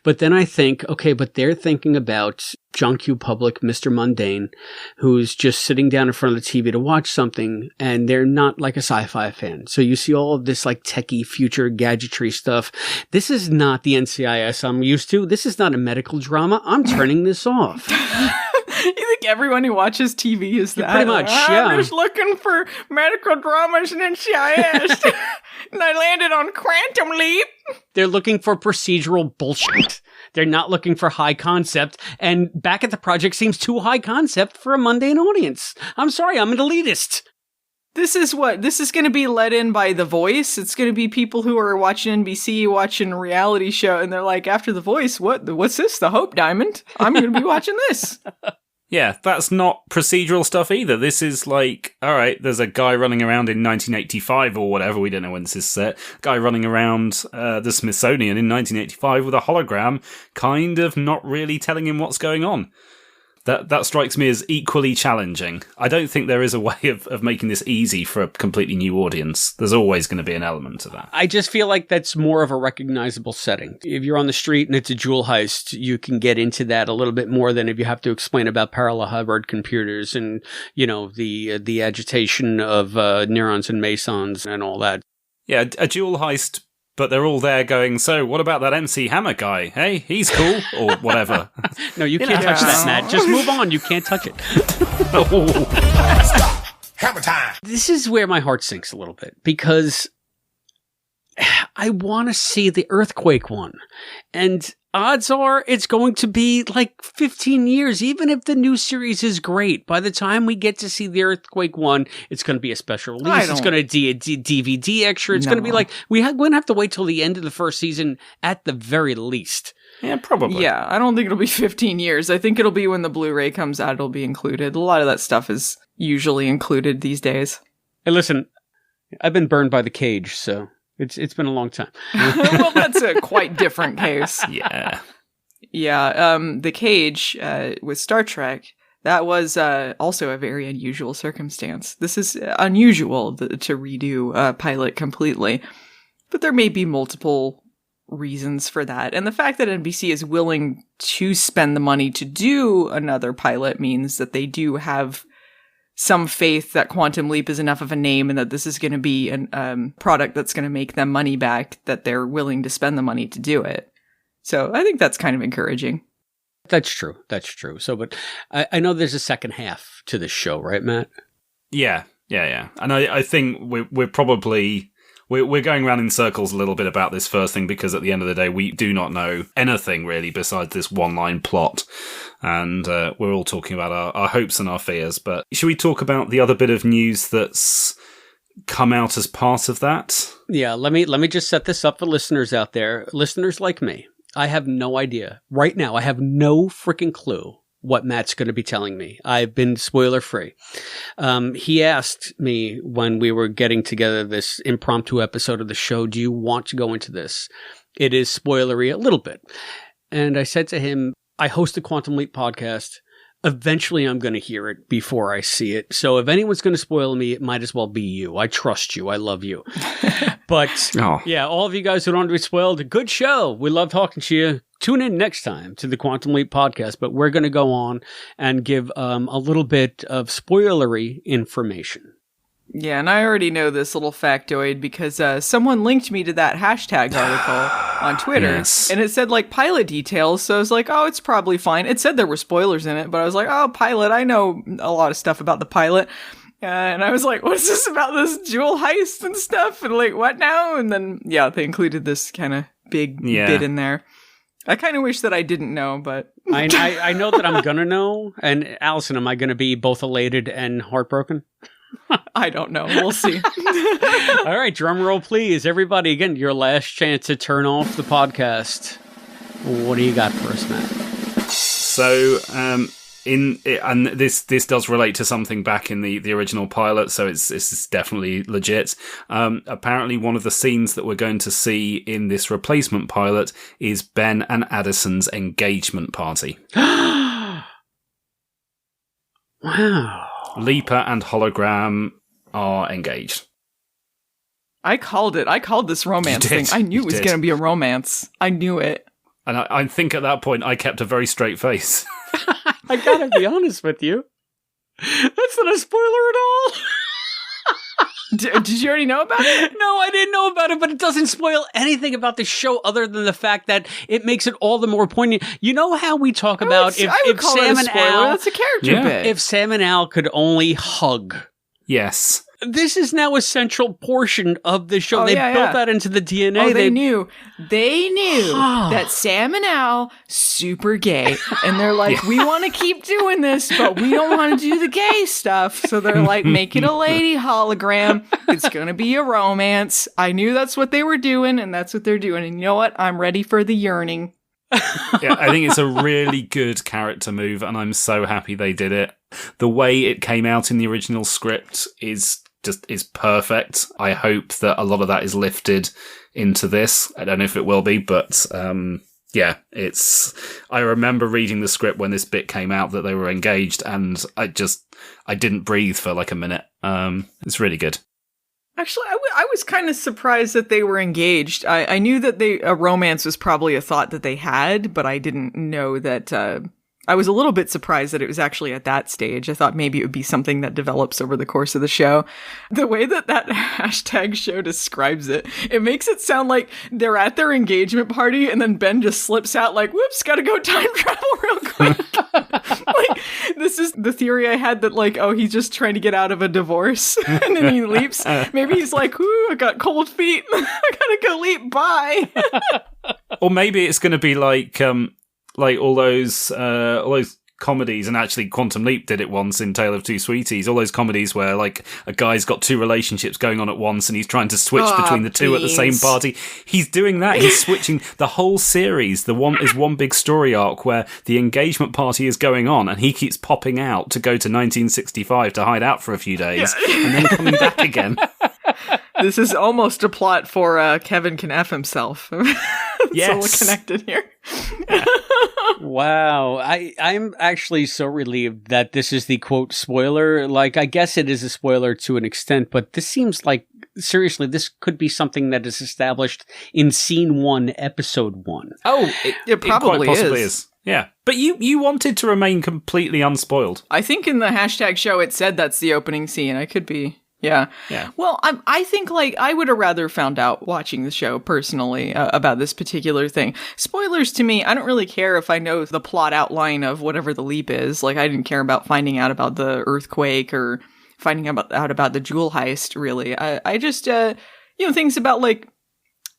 But then I think, okay, but they're thinking about John Q. Public, Mr. Mundane, who's just sitting down in front of the TV to watch something, and they're not like a sci-fi fan. So you see all of this like techie future gadgetry stuff. This is not the NCIS I'm used to. This is not a medical drama. I'm turning this off. You think everyone who watches TV is that? Pretty much, yeah. I'm just looking for medical dramas and NCIS. And I landed on Quantum Leap. They're looking for procedural bullshit. They're not looking for high concept. And Back at the Project seems too high concept for a mundane audience. I'm sorry, I'm an elitist. This is going to be let in by The Voice. It's going to be people who are watching NBC, watching a reality show, and they're like, after The Voice, what's this? The Hope Diamond? I'm going to be watching this. Yeah, that's not procedural stuff either. This is like, all right, there's a guy running around in 1985 or whatever, we don't know when this is set, guy running around the Smithsonian in 1985 with a hologram, kind of not really telling him what's going on. That strikes me as equally challenging. I don't think there is a way of making this easy for a completely new audience. There's always going to be an element of that. I just feel like that's more of a recognizable setting. If you're on the street and it's a jewel heist, you can get into that a little bit more than if you have to explain about parallel Hubbard computers and, the agitation of neurons and mesons and all that. Yeah, a jewel heist, but they're all there going, so what about that MC Hammer guy? Hey, he's cool, or whatever. No, you can't touch that, Matt. Just move on. You can't touch it. Stop. Hammer time. This is where my heart sinks a little bit, because I want to see the Earthquake one. And odds are it's going to be like 15 years, even if the new series is great. By the time we get to see the Earthquake one, it's going to be a special release. It's going to be a DVD extra. It's going to be like, we're going to have to wait till the end of the first season at the very least. Yeah, probably. Yeah, I don't think it'll be 15 years. I think it'll be when the Blu-ray comes out, it'll be included. A lot of that stuff is usually included these days. Hey, listen, I've been burned by The Cage, so it's been a long time. Well, that's a quite different case. Yeah. Yeah, The Cage with Star Trek, That was also a very unusual circumstance. This is unusual to redo a pilot completely, but there may be multiple reasons for that. And the fact that NBC is willing to spend the money to do another pilot means that they do have some faith that Quantum Leap is enough of a name and that this is going to be a product that's going to make them money back, that they're willing to spend the money to do it. So I think that's kind of encouraging. That's true. That's true. So, but I know there's a second half to this show, right, Matt? Yeah. And I think we're probably we're going around in circles a little bit about this first thing, because at the end of the day, we do not know anything really besides this one-line plot, and we're all talking about our hopes and our fears. But should we talk about the other bit of news that's come out as part of that? Yeah. Let me just set this up for listeners out there, listeners like me. I have no idea. Right now, I have no freaking clue what Matt's going to be telling me. I've been spoiler-free. He asked me when we were getting together this impromptu episode of the show, do you want to go into this? It is spoilery a little bit. And I said to him, I host a Quantum Leap podcast. Eventually, I'm going to hear it before I see it. So if anyone's going to spoil me, it might as well be you. I trust you. I love you. But yeah, all of you guys who don't want to be spoiled, a good show. We love talking to you. Tune in next time to the Quantum Leap podcast. But we're going to go on and give a little bit of spoilery information. Yeah, and I already know this little factoid because someone linked me to that hashtag article on Twitter, yes. And it said, like, pilot details, so I was like, oh, it's probably fine. It said there were spoilers in it, but I was like, oh, pilot, I know a lot of stuff about the pilot. And I was like, what is this about this jewel heist and stuff? And like, what now? And then, yeah, they included this kind of big bit in there. I kind of wish that I didn't know, but... I know that I'm going to know. And Allison, am I going to be both elated and heartbroken? I don't know. We'll see. All right, drum roll, please. Everybody, again, your last chance to turn off the podcast. What do you got for us, Matt? So, and this does relate to something back in the original pilot, so it's definitely legit. Apparently, one of the scenes that we're going to see in this replacement pilot is Ben and Addison's engagement party. Wow. Leaper and Hologram are engaged. I called it. I called this romance thing. I knew it was going to be a romance. I knew it. And I think at that point, I kept a very straight face. I gotta be honest with you. That's not a spoiler at all. Did you already know about it? No, I didn't know about it, but it doesn't spoil anything about the show other than the fact that it makes it all the more poignant. You know how we talk about if Sam and Al... That's a character bit. If Sam and Al could only hug. Yes. This is now a central portion of the show. They built that into the DNA. Oh, they knew that Sam and Al, super gay. And they're like, we want to keep doing this, but we don't want to do the gay stuff. So they're like, make it a lady hologram. It's going to be a romance. I knew that's what they were doing, and that's what they're doing. And you know what? I'm ready for the yearning. Yeah, I think it's a really good character move, and I'm so happy they did it. The way it came out in the original script is perfect. I hope that a lot of that is lifted into this. I don't know if it will be, but yeah, I remember reading the script when this bit came out that they were engaged, and I didn't breathe for like a minute. It's really good. Actually, I was kind of surprised that they were engaged. I knew that a romance was probably a thought that they had, but I didn't know that... I was a little bit surprised that it was actually at that stage. I thought maybe it would be something that develops over the course of the show. The way that hashtag show describes it, it makes it sound like they're at their engagement party and then Ben just slips out like, whoops, gotta go time travel real quick. Like, this is the theory I had that like, oh, he's just trying to get out of a divorce and then he leaps. Maybe he's like, ooh, I got cold feet. I gotta go leap. Bye. Or maybe it's going to be like all those comedies, and actually Quantum Leap did it once in Tale of Two Sweeties, all those comedies where like a guy's got two relationships going on at once and he's trying to switch between the two at the same party. He's doing that. He's switching the whole series. The one is one big story arc where the engagement party is going on and he keeps popping out to go to 1965 to hide out for a few days and then coming back again. This is almost a plot for Kevin Can F Himself. It's Yes. all connected here. Wow. I'm actually so relieved that this is the quote spoiler. Like, I guess it is a spoiler to an extent, but this seems like, seriously, this could be something that is established in scene 1, episode 1. Oh, it probably quite possibly is. Yeah. But you wanted to remain completely unspoiled. I think in the hashtag show it said that's the opening scene. I could be. Yeah. Well, I think, like, I would have rather found out watching the show personally about this particular thing. Spoilers to me, I don't really care if I know the plot outline of whatever the leap is. Like, I didn't care about finding out about the earthquake or finding out about the jewel heist, really. I just, things about, like,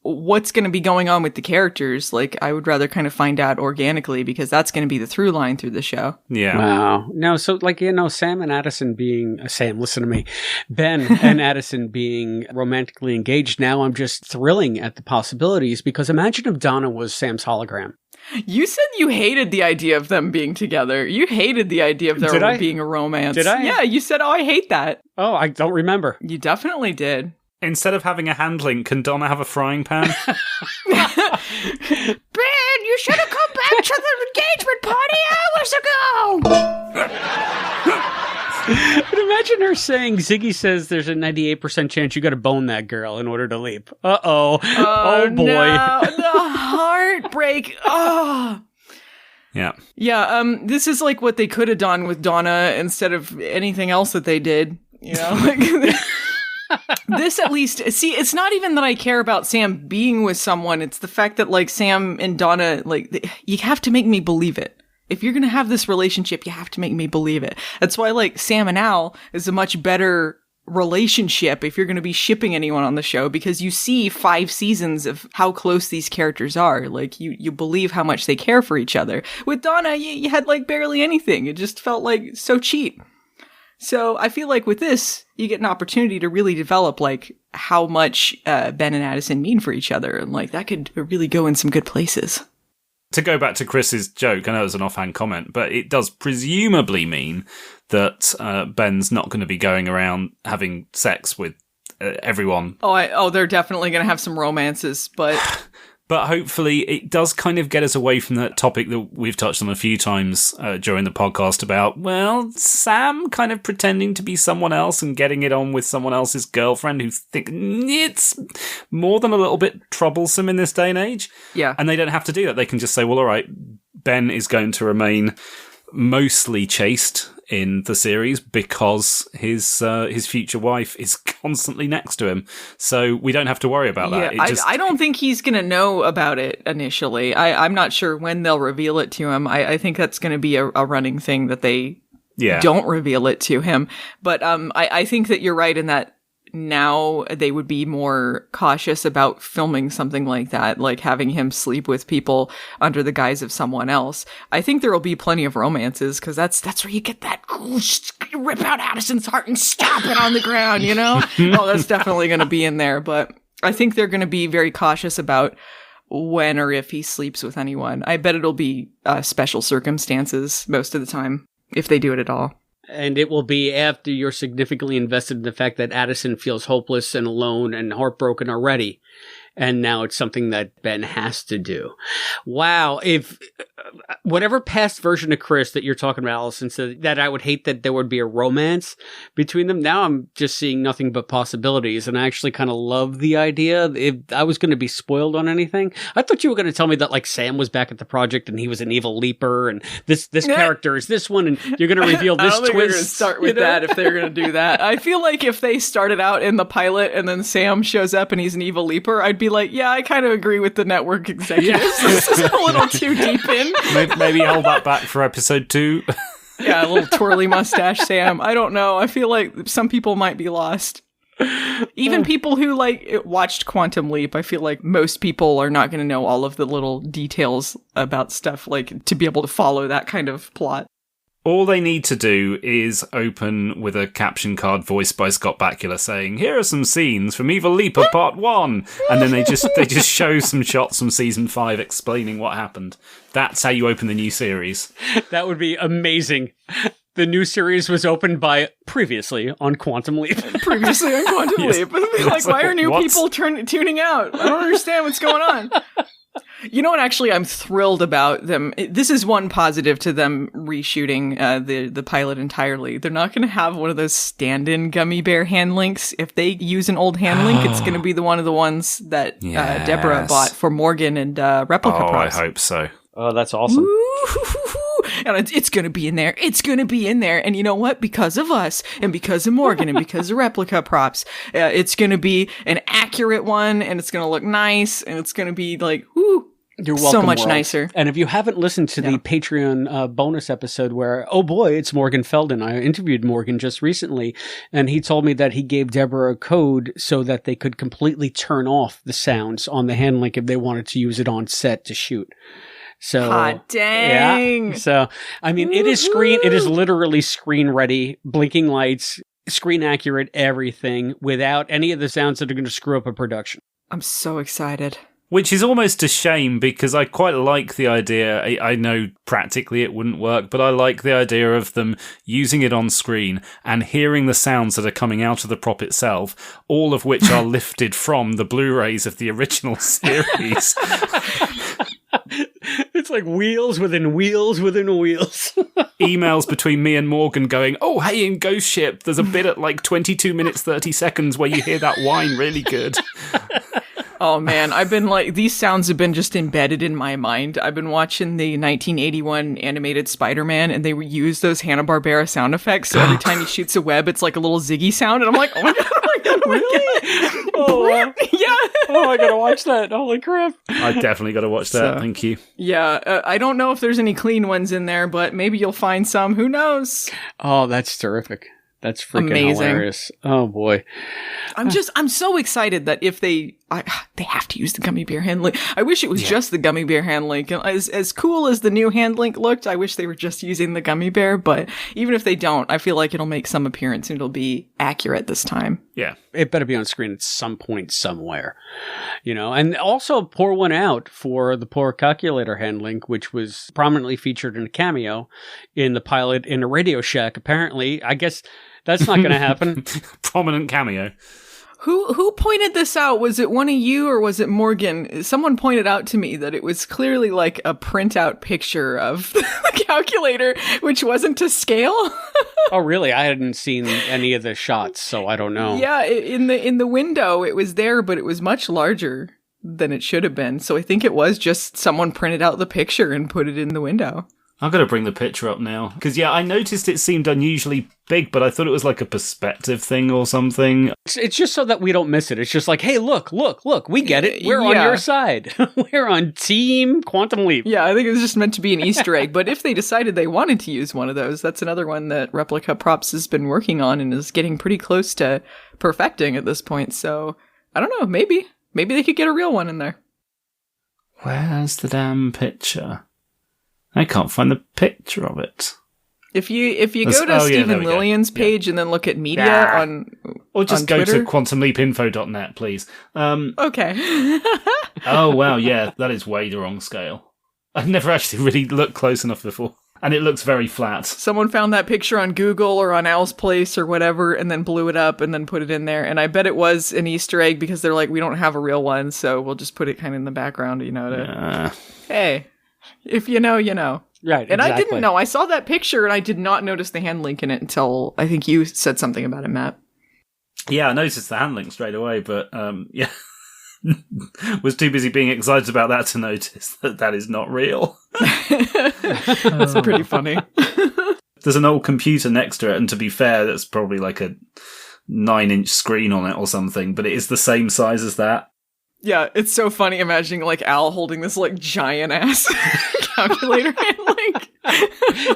what's going to be going on with the characters. Like, I would rather kind of find out organically because that's going to be the through line through the show. Yeah. Wow. No, so, like, Sam and Addison being, Sam, listen to me, Ben and Addison being romantically engaged, now I'm just thrilling at the possibilities, because imagine if Donna was Sam's hologram. You said you hated the idea of them being together. You hated the idea of there being a romance. Did I? Yeah, you said, I hate that. Oh, I don't remember. You definitely did. Instead of having a hand link, can Donna have a frying pan? Ben, you should have come back to the engagement party hours ago! But imagine her saying, Ziggy says there's a 98% chance you got to bone that girl in order to leap. Uh-oh. Oh, boy. No, the heartbreak. Oh. Yeah. Yeah, this is like what they could have done with Donna instead of anything else that they did. You know? Like, this at least, see, it's not even that I care about Sam being with someone. It's the fact that, like, Sam and Donna, like, you have to make me believe it. If you're going to have this relationship, you have to make me believe it. That's why, like, Sam and Al is a much better relationship if you're going to be shipping anyone on the show, because you see 5 seasons of how close these characters are. Like, you believe how much they care for each other. With Donna, you had, like, barely anything. It just felt, like, so cheap. So I feel like with this, you get an opportunity to really develop, like, how much Ben and Addison mean for each other. And, like, that could really go in some good places. To go back to Chris's joke, I know it was an offhand comment, but it does presumably mean that Ben's not going to be going around having sex with everyone. Oh, they're definitely going to have some romances, but... But hopefully it does kind of get us away from that topic that we've touched on a few times during the podcast about, well, Sam kind of pretending to be someone else and getting it on with someone else's girlfriend who think it's more than a little bit troublesome in this day and age. Yeah. And they don't have to do that. They can just say, well, all right, Ben is going to remain mostly chaste in the series because his future wife is constantly next to him, so we don't have to worry about that. Yeah, I don't think he's gonna know about it initially. I'm not sure when they'll reveal it to him. I think that's gonna be a running thing that they don't reveal it to him. But I think that you're right in that now they would be more cautious about filming something like that, like having him sleep with people under the guise of someone else. I think there will be plenty of romances, because that's where you get that, you rip out Addison's heart and stomp it on the ground, you know? Oh, that's definitely going to be in there, but I think they're going to be very cautious about when or if he sleeps with anyone. I bet it'll be special circumstances most of the time, if they do it at all. And it will be after you're significantly invested in the fact that Addison feels hopeless and alone and heartbroken already. And now it's something that Ben has to do. Wow. If whatever past version of Chris that you're talking about, Allison, said that I would hate that there would be a romance between them. Now I'm just seeing nothing but possibilities. And I actually kind of love the idea. If I was going to be spoiled on anything, I thought you were going to tell me that, like, Sam was back at the project and he was an evil leaper and this character is this one and you're going to reveal this I don't think twist. We're going to start with that if they're going to do that. I feel like if they started out in the pilot and then Sam shows up and he's an evil leaper, I'd be like, yeah, I kind of agree with the network executives. This is a little too deep in. Maybe hold that back for episode 2. Yeah, a little twirly mustache Sam. I don't know. I feel like some people might be lost. Even people who, like, watched Quantum Leap, I feel like most people are not going to know all of the little details about stuff, like, to be able to follow that kind of plot. All they need to do is open with a caption card voiced by Scott Bakula saying, "Here are some scenes from Evil Leaper Part 1." And then they just show some shots from Season 5 explaining what happened. That's how you open the new series. That would be amazing. The new series was opened by previously on Quantum Leap. Previously on Quantum Leap. Like, why are new people tuning out? I don't understand what's going on. You know what? Actually, I'm thrilled about them. This is one positive to them reshooting the pilot entirely. They're not going to have one of those stand-in gummy bear hand links. If they use an old hand link, it's going to be one of the ones that Deborah bought for Morgan and replica props. I hope so. Oh, that's awesome. And it's going to be in there. It's going to be in there. And you know what? Because of us and because of Morgan and because of replica props, it's going to be an accurate one, and it's going to look nice, and it's going to be like, whoo. You're welcome, so much world. Nicer. And if you haven't listened to the Patreon bonus episode where, oh boy, it's Morgan Felden. I interviewed Morgan just recently, and he told me that he gave Deborah a code so that they could completely turn off the sounds on the hand link if they wanted to use it on set to shoot. So, hot dang. Yeah. So, I mean, it is literally screen ready, blinking lights, screen accurate, everything without any of the sounds that are going to screw up a production. I'm so excited. Which is almost a shame because I quite like the idea. I know practically it wouldn't work, but I like the idea of them using it on screen and hearing the sounds that are coming out of the prop itself, all of which are lifted from the Blu-rays of the original series. It's like wheels within wheels within wheels. Emails between me and Morgan going, oh, hey, in Ghost Ship, there's a bit at like 22 minutes, 30 seconds where you hear that whine really good. Oh man, I've been like, these sounds have been just embedded in my mind. I've been watching the 1981 animated Spider-Man, and they use those Hanna-Barbera sound effects. So every time he shoots a web, it's like a little Ziggy sound, and I'm like, oh my god, oh my god, oh my god. Oh, yeah. Oh, I gotta watch that. Holy crap. I definitely gotta watch that. Thank you. Yeah, I don't know if there's any clean ones in there, but maybe you'll find some. Who knows? Oh, that's terrific. That's freaking amazing. Hilarious. Oh boy. I'm so excited that if they have to use the gummy bear hand link. I wish it was just the gummy bear hand link. As cool as the new hand link looked, I wish they were just using the gummy bear, but even if they don't, I feel like it'll make some appearance and it'll be accurate this time. Yeah. It better be on screen at some point somewhere. You know, and also pour one out for the poor calculator hand link, which was prominently featured in a cameo in the pilot in a Radio Shack. Apparently, I guess that's not going to happen. Prominent cameo. Who pointed this out? Was it one of you or was it Morgan? Someone pointed out to me that it was clearly like a printout picture of the calculator, which wasn't to scale. Oh, really? I hadn't seen any of the shots, so I don't know. Yeah, in the window, it was there, but it was much larger than it should have been. So I think it was just someone printed out the picture and put it in the window. I've got to bring the picture up now. Because, yeah, I noticed it seemed unusually big, but I thought it was like a perspective thing or something. It's just so that we don't miss it. It's just like, hey, look, we get it. We're on your side. We're on Team Quantum Leap. Yeah, I think it was just meant to be an Easter egg. But if they decided they wanted to use one of those, that's another one that Replica Props has been working on and is getting pretty close to perfecting at this point. So, I don't know, maybe they could get a real one in there. Where's the damn picture? I can't find the picture of it. If you go to Stephen Lillian's page and then look at media on or just on go Twitter. to quantumleapinfo.net, please. Okay. Oh wow, yeah, that is way the wrong scale. I've never actually really looked close enough before, and it looks very flat. Someone found that picture on Google or on Al's Place or whatever, and then blew it up and then put it in there. And I bet it was an Easter egg because they're like, we don't have a real one, so we'll just put it kind of in the background, you know. Hey. If you know, you know. Right, and exactly. I didn't know. I saw that picture and I did not notice the hand link in it until I think you said something about it, Matt. Yeah, I noticed the hand link straight away, but yeah. Was too busy being excited about that to notice that is not real. That's pretty funny. There's an old computer next to it, and to be fair, that's probably like a 9-inch screen on it or something, but it is the same size as that. Yeah, it's so funny imagining like Al holding this like giant ass calculator hand link.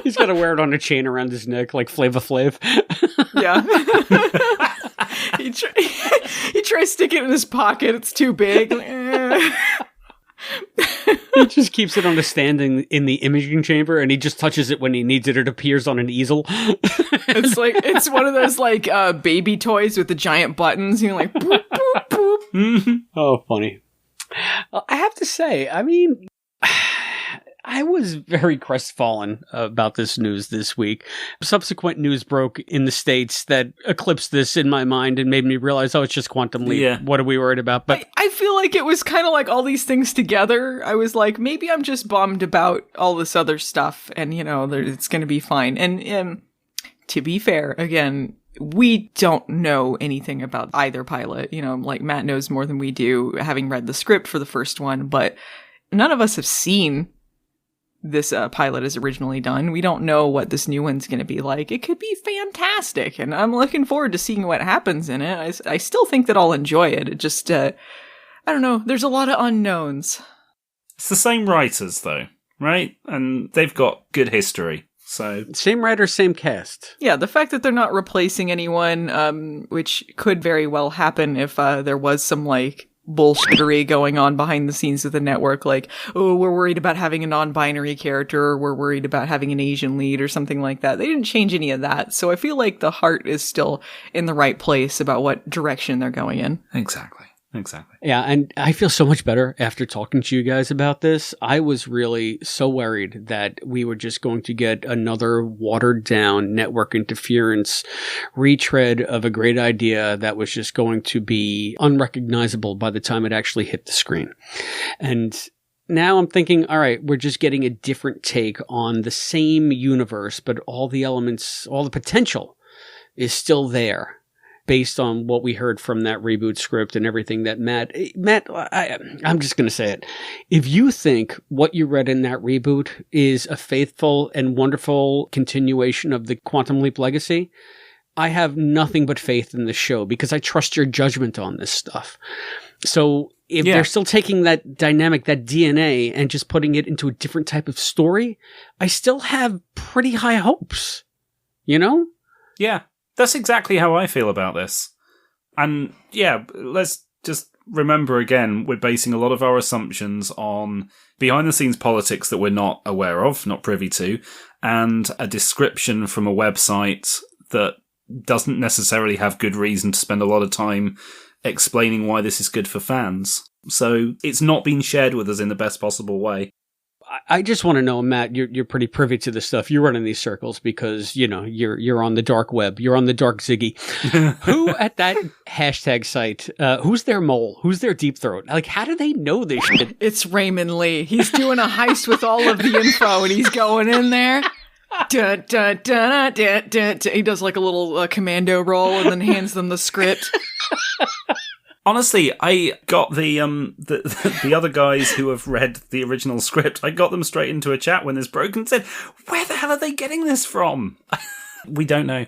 He's got to wear it on a chain around his neck like Flava Flav. Yeah. He tries to stick it in his pocket. It's too big. He just keeps it on a stand in the imaging chamber, and he just touches it when he needs it. It appears on an easel. It's one of those like baby toys with the giant buttons. You know, like boop, boop, boop. Oh, funny. I have to say, I mean, I was very crestfallen about this news this week. Subsequent news broke in the States that eclipsed this in my mind and made me realize, oh, it's just Quantum Leap. Yeah. What are we worried about? But I feel like it was kind of like all these things together. I was like, maybe I'm just bummed about all this other stuff and, it's going to be fine. And to be fair, again, we don't know anything about either pilot. Like Matt knows more than we do, having read the script for the first one, but none of us have seen this pilot is originally done. We don't know what this new one's going to be like. It could be fantastic, and I'm looking forward to seeing what happens in it. I still think that I'll enjoy it. It just, I don't know. There's a lot of unknowns. It's the same writers, though, right? And they've got good history. So same writer, same cast. Yeah, the fact that they're not replacing anyone, which could very well happen if there was some, bullshittery going on behind the scenes of the network, like, oh, we're worried about having a non-binary character, or we're worried about having an Asian lead or something like that. They didn't change any of that, so I feel like the heart is still in the right place about what direction they're going in. Exactly. Yeah, and I feel so much better after talking to you guys about this. I was really so worried that we were just going to get another watered-down network interference retread of a great idea that was just going to be unrecognizable by the time it actually hit the screen. And now I'm thinking, all right, we're just getting a different take on the same universe, but all the elements, all the potential is still there. Based on what we heard from that reboot script and everything that Matt, I'm just going to say it. If you think what you read in that reboot is a faithful and wonderful continuation of the Quantum Leap legacy, I have nothing but faith in the show because I trust your judgment on this stuff. So if they're still taking that dynamic, that DNA, and just putting it into a different type of story, I still have pretty high hopes, Yeah. That's exactly how I feel about this. And yeah, let's just remember again, we're basing a lot of our assumptions on behind-the-scenes politics that we're not aware of, not privy to, and a description from a website that doesn't necessarily have good reason to spend a lot of time explaining why this is good for fans. So it's not been shared with us in the best possible way. I just want to know, Matt, you're pretty privy to this stuff. You run in these circles because, you're on the dark web. You're on the dark Ziggy. Who at that hashtag site, who's their mole? Who's their deep throat? Like, how do they know this shit? It's Raymond Lee. He's doing a heist with all of the info, and he's going in there. Dun, dun, dun, dun, dun, dun. He does like a little commando roll and then hands them the script. Honestly, I got the other guys who have read the original script, I got them straight into a chat when this broke and said, where the hell are they getting this from? We don't know.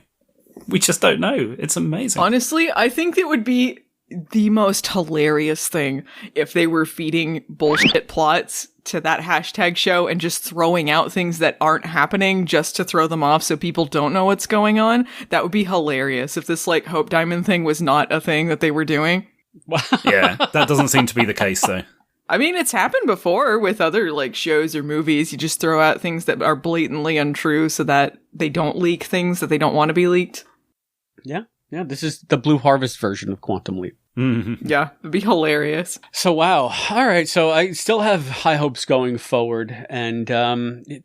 We just don't know. It's amazing. Honestly, I think it would be the most hilarious thing if they were feeding bullshit plots to that hashtag show and just throwing out things that aren't happening just to throw them off so people don't know what's going on. That would be hilarious if this Hope Diamond thing was not a thing that they were doing. Yeah, that doesn't seem to be the case, though. I mean, it's happened before with other shows or movies. You just throw out things that are blatantly untrue so that they don't leak things that they don't want to be leaked. Yeah, this is the Blue Harvest version of Quantum Leap. Mm-hmm. Yeah, it'd be hilarious. So, wow. All right, so I still have high hopes going forward, and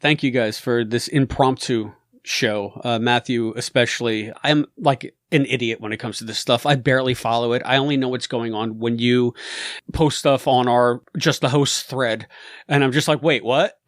thank you guys for this impromptu show, Matthew especially. I'm like an idiot when it comes to this stuff. I barely follow it. I only know what's going on when you post stuff on our Just the Host thread, and I'm just like, wait, what?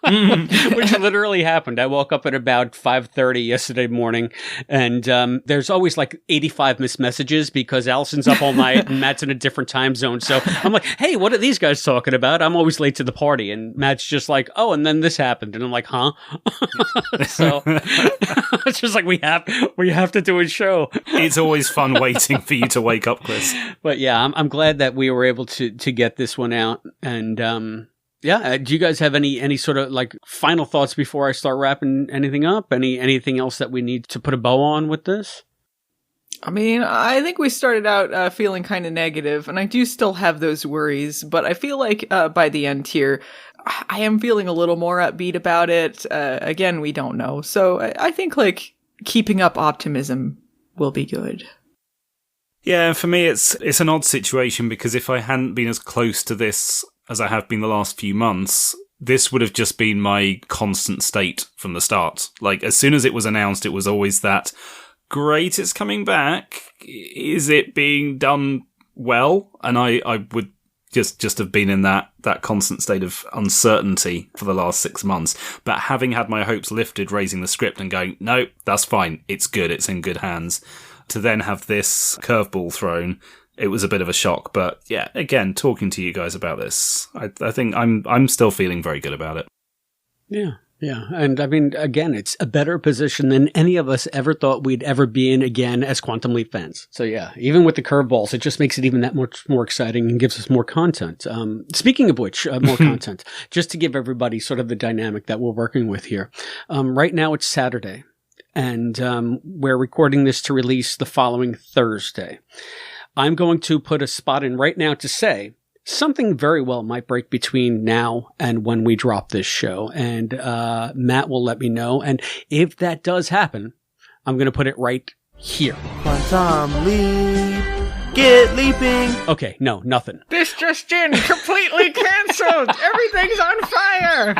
Which literally happened. I woke up at about 5:30 yesterday morning, and there's always 85 missed messages because Allison's up all night and Matt's in a different time zone. So I'm like, hey, what are these guys talking about? I'm always late to the party, and Matt's just like, oh, and then this happened, and I'm like, huh? So it's just like we have to do a show. It's always fun waiting for you to wake up, Chris. But yeah, I'm glad that we were able to get this one out, and yeah, do you guys have any sort of final thoughts before I start wrapping anything up? Anything else that we need to put a bow on with this? I mean, I think we started out feeling kind of negative, and I do still have those worries, but I feel like by the end here, I am feeling a little more upbeat about it. Again, we don't know. So I think keeping up optimism will be good. Yeah, for me, it's an odd situation because if I hadn't been as close to this as I have been the last few months, this would have just been my constant state from the start. Like, as soon as it was announced, it was always that, great, it's coming back. Is it being done well? And I would just have been in that constant state of uncertainty for the last 6 months. But having had my hopes lifted, raising the script and going, no, that's fine, it's good, it's in good hands, to then have this curveball thrown, it was a bit of a shock. But yeah, again, talking to you guys about this, I think I'm still feeling very good about it. Yeah. Yeah. And I mean, again, it's a better position than any of us ever thought we'd ever be in again as Quantum Leap fans. So yeah, even with the curveballs, it just makes it even that much more exciting and gives us more content. Speaking of which, more content, just to give everybody sort of the dynamic that we're working with here. Right now it's Saturday, and we're recording this to release the following Thursday. I'm going to put a spot in right now to say something very well might break between now and when we drop this show. And Matt will let me know. And if that does happen, I'm going to put it right here. Quantum Leap. Get leaping. Okay, no, nothing. This just in, completely canceled. Everything's on fire.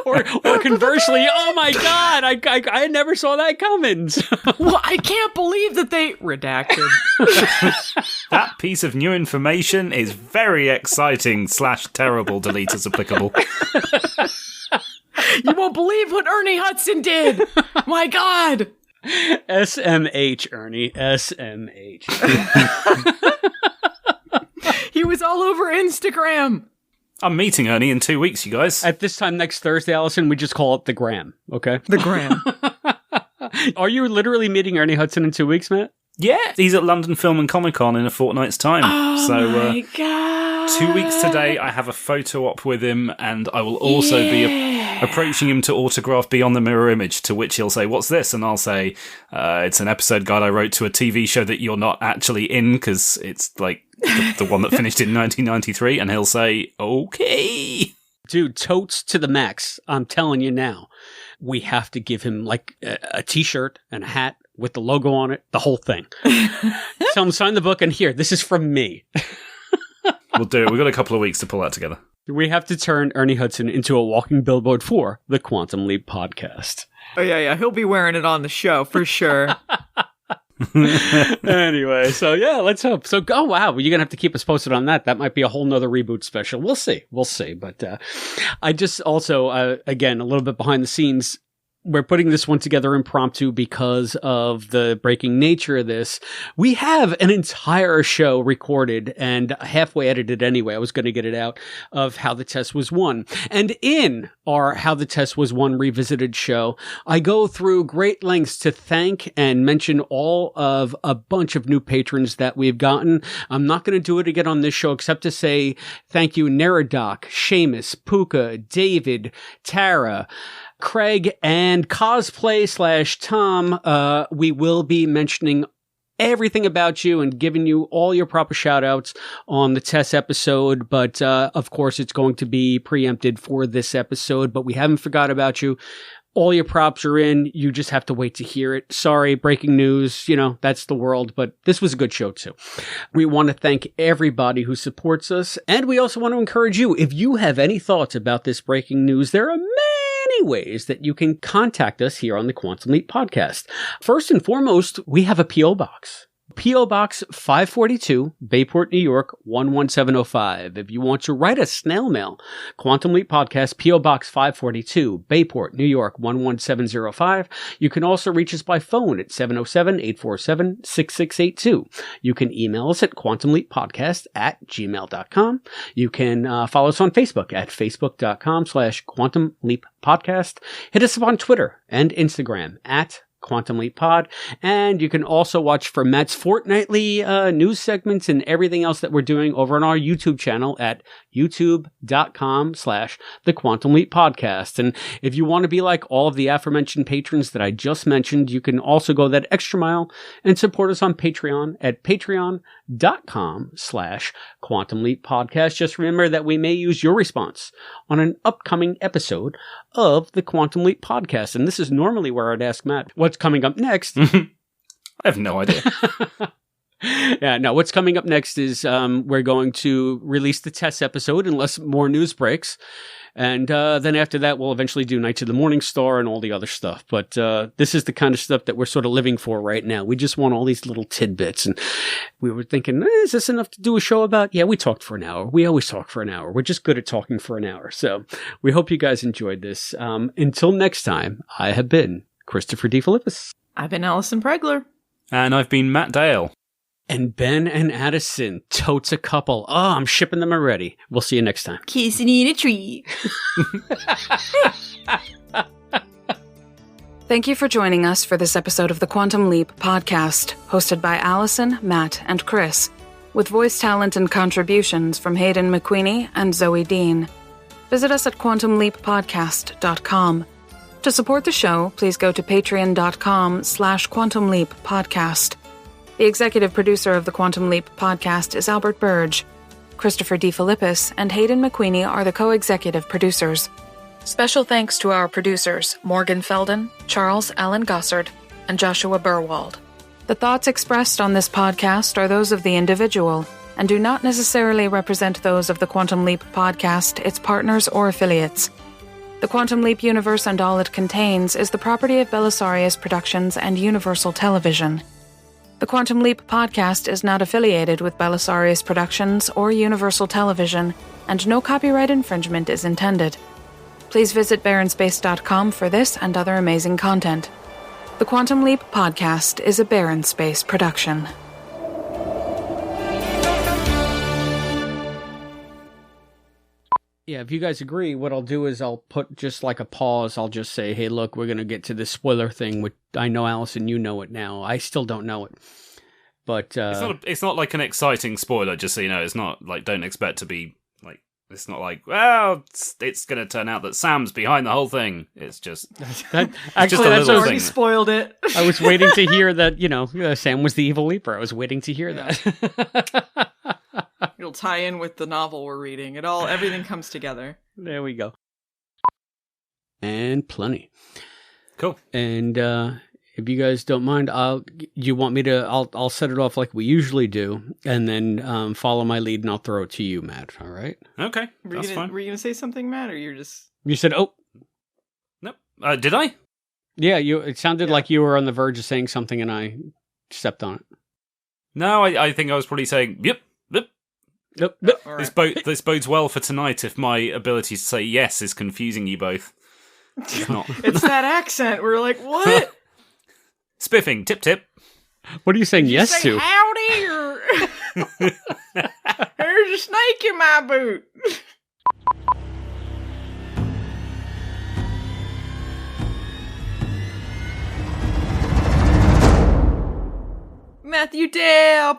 or conversely, oh my God, I never saw that coming. Well, I can't believe that they redacted. That piece of new information is very exciting / terrible. Delete as applicable. You won't believe what Ernie Hudson did. My God. SMH, Ernie. SMH. He was all over Instagram. I'm meeting Ernie in 2 weeks, you guys. At this time next Thursday, Allison, we just call it the Gram, okay? The Gram. Are you literally meeting Ernie Hudson in 2 weeks, Matt? Yeah, he's at London Film and Comic Con in a fortnight's time. Oh my God. 2 weeks today, I have a photo op with him, and I will also be approaching him to autograph Beyond the Mirror Image, to which he'll say, what's this? And I'll say, it's an episode guide I wrote to a TV show that you're not actually in, because it's like the one that finished in 1993, and he'll say, okay. Dude, totes to the max. I'm telling you now. We have to give him like a t-shirt and a hat with the logo on it, the whole thing. Tell him, sign the book, and here, this is from me. We'll do it. We've got a couple of weeks to pull that together. We have to turn Ernie Hudson into a walking billboard for the Quantum Leap podcast. Oh, yeah. He'll be wearing it on the show for sure. Anyway, so yeah, let's hope. So, oh, wow, you're going to have to keep us posted on that. That might be a whole nother reboot special. We'll see. But I just also, again, a little bit behind the scenes, we're putting this one together impromptu because of the breaking nature of this. We have an entire show recorded and halfway edited anyway. I was going to get it out of How the Test Was Won. And in our How the Test Was Won revisited show, I go through great lengths to thank and mention all of a bunch of new patrons that we've gotten. I'm not going to do it again on this show except to say thank you, Neradoc, Seamus, Puka, David, Tara, Craig, and Cosplay/Tom. We will be mentioning everything about you and giving you all your proper shout outs on the test episode. But, of course, it's going to be preempted for this episode, but we haven't forgot about you. All your props are in. You just have to wait to hear it. Sorry, breaking news. You know, that's the world, but this was a good show too. We want to thank everybody who supports us. And we also want to encourage you. If you have any thoughts about this breaking news, there are many ways that you can contact us here on the Quantum Leap podcast. First and foremost, we have a P.O. Box. P.O. Box 542, Bayport, New York, 11705. If you want to write a snail mail, Quantum Leap Podcast, P.O. Box 542, Bayport, New York, 11705. You can also reach us by phone at 707-847-6682. You can email us at quantumleappodcast@gmail.com. You can follow us on Facebook at facebook.com/Quantum Leap Podcast. Hit us up on Twitter and Instagram at Quantum Leap Pod. And you can also watch for Matt's fortnightly news segments and everything else that we're doing over on our YouTube channel at youtube.com/The Quantum Leap Podcast. And if you want to be like all of the aforementioned patrons that I just mentioned, you can also go that extra mile and support us on Patreon at patreon.com/Quantum Leap Podcast. Just remember that we may use your response on an upcoming episode of the Quantum Leap Podcast. And this is normally where I'd ask Matt, what's coming up next? I have no idea. Yeah, no, what's coming up next is we're going to release the test episode unless more news breaks. And then after that, we'll eventually do Knights of the Morning Star and all the other stuff. But this is the kind of stuff that we're sort of living for right now. We just want all these little tidbits. And we were thinking, is this enough to do a show about? Yeah, we talked for an hour. We always talk for an hour. We're just good at talking for an hour. So we hope you guys enjoyed this. Until next time, I have been Christopher DeFilippis. I've been Allison Pregler. And I've been Matt Dale. And Ben and Addison, totes a couple. Oh, I'm shipping them already. We'll see you next time. Kissing in a tree. Thank you for joining us for this episode of the Quantum Leap podcast, hosted by Allison, Matt, and Chris, with voice talent and contributions from Hayden McQueenie and Zoe Dean. Visit us at quantumleappodcast.com. To support the show, please go to patreon.com/quantumleappodcast. The executive producer of the Quantum Leap podcast is Albert Burge. Christopher DeFilippis and Hayden McQueenie are the co-executive producers. Special thanks to our producers, Morgan Felden, Charles Allen Gossard, and Joshua Burwald. The thoughts expressed on this podcast are those of the individual and do not necessarily represent those of the Quantum Leap podcast, its partners, or affiliates. The Quantum Leap universe and all it contains is the property of Belisarius Productions and Universal Television. The Quantum Leap podcast is not affiliated with Belisarius Productions or Universal Television, and no copyright infringement is intended. Please visit barrenspace.com for this and other amazing content. The Quantum Leap podcast is a Barren Space production. Yeah, if you guys agree, what I'll do is I'll put just like a pause. I'll just say, hey, look, we're going to get to this spoiler thing, which I know, Allison, you know it now. I still don't know it. But it's not like an exciting spoiler, just so you know. It's not like, don't expect to be like, it's not like, well, it's going to turn out that Sam's behind the whole thing. It's just, actually, that's already spoiled it. I was waiting to hear that, Sam was the evil leaper. I was waiting to hear that. It'll tie in with the novel we're reading. Everything comes together. There we go. And plenty. Cool. And if you guys don't mind, I'll set it off like we usually do, and then follow my lead, and I'll throw it to you, Matt. All right? Okay, that's fine. Were you gonna say something, Matt, or you're just? You said, "Oh." Nope. Did I? Yeah, it sounded like you were on the verge of saying something, and I stepped on it. No, I think I was probably saying, "Yep." Yep. Right. This bodes well for tonight if my ability to say yes is confusing you both. It's not. It's that accent. We're like, what? Spiffing, tip. What are you saying yes say to? Howdy, or there's a snake in my boot. Matthew Dale.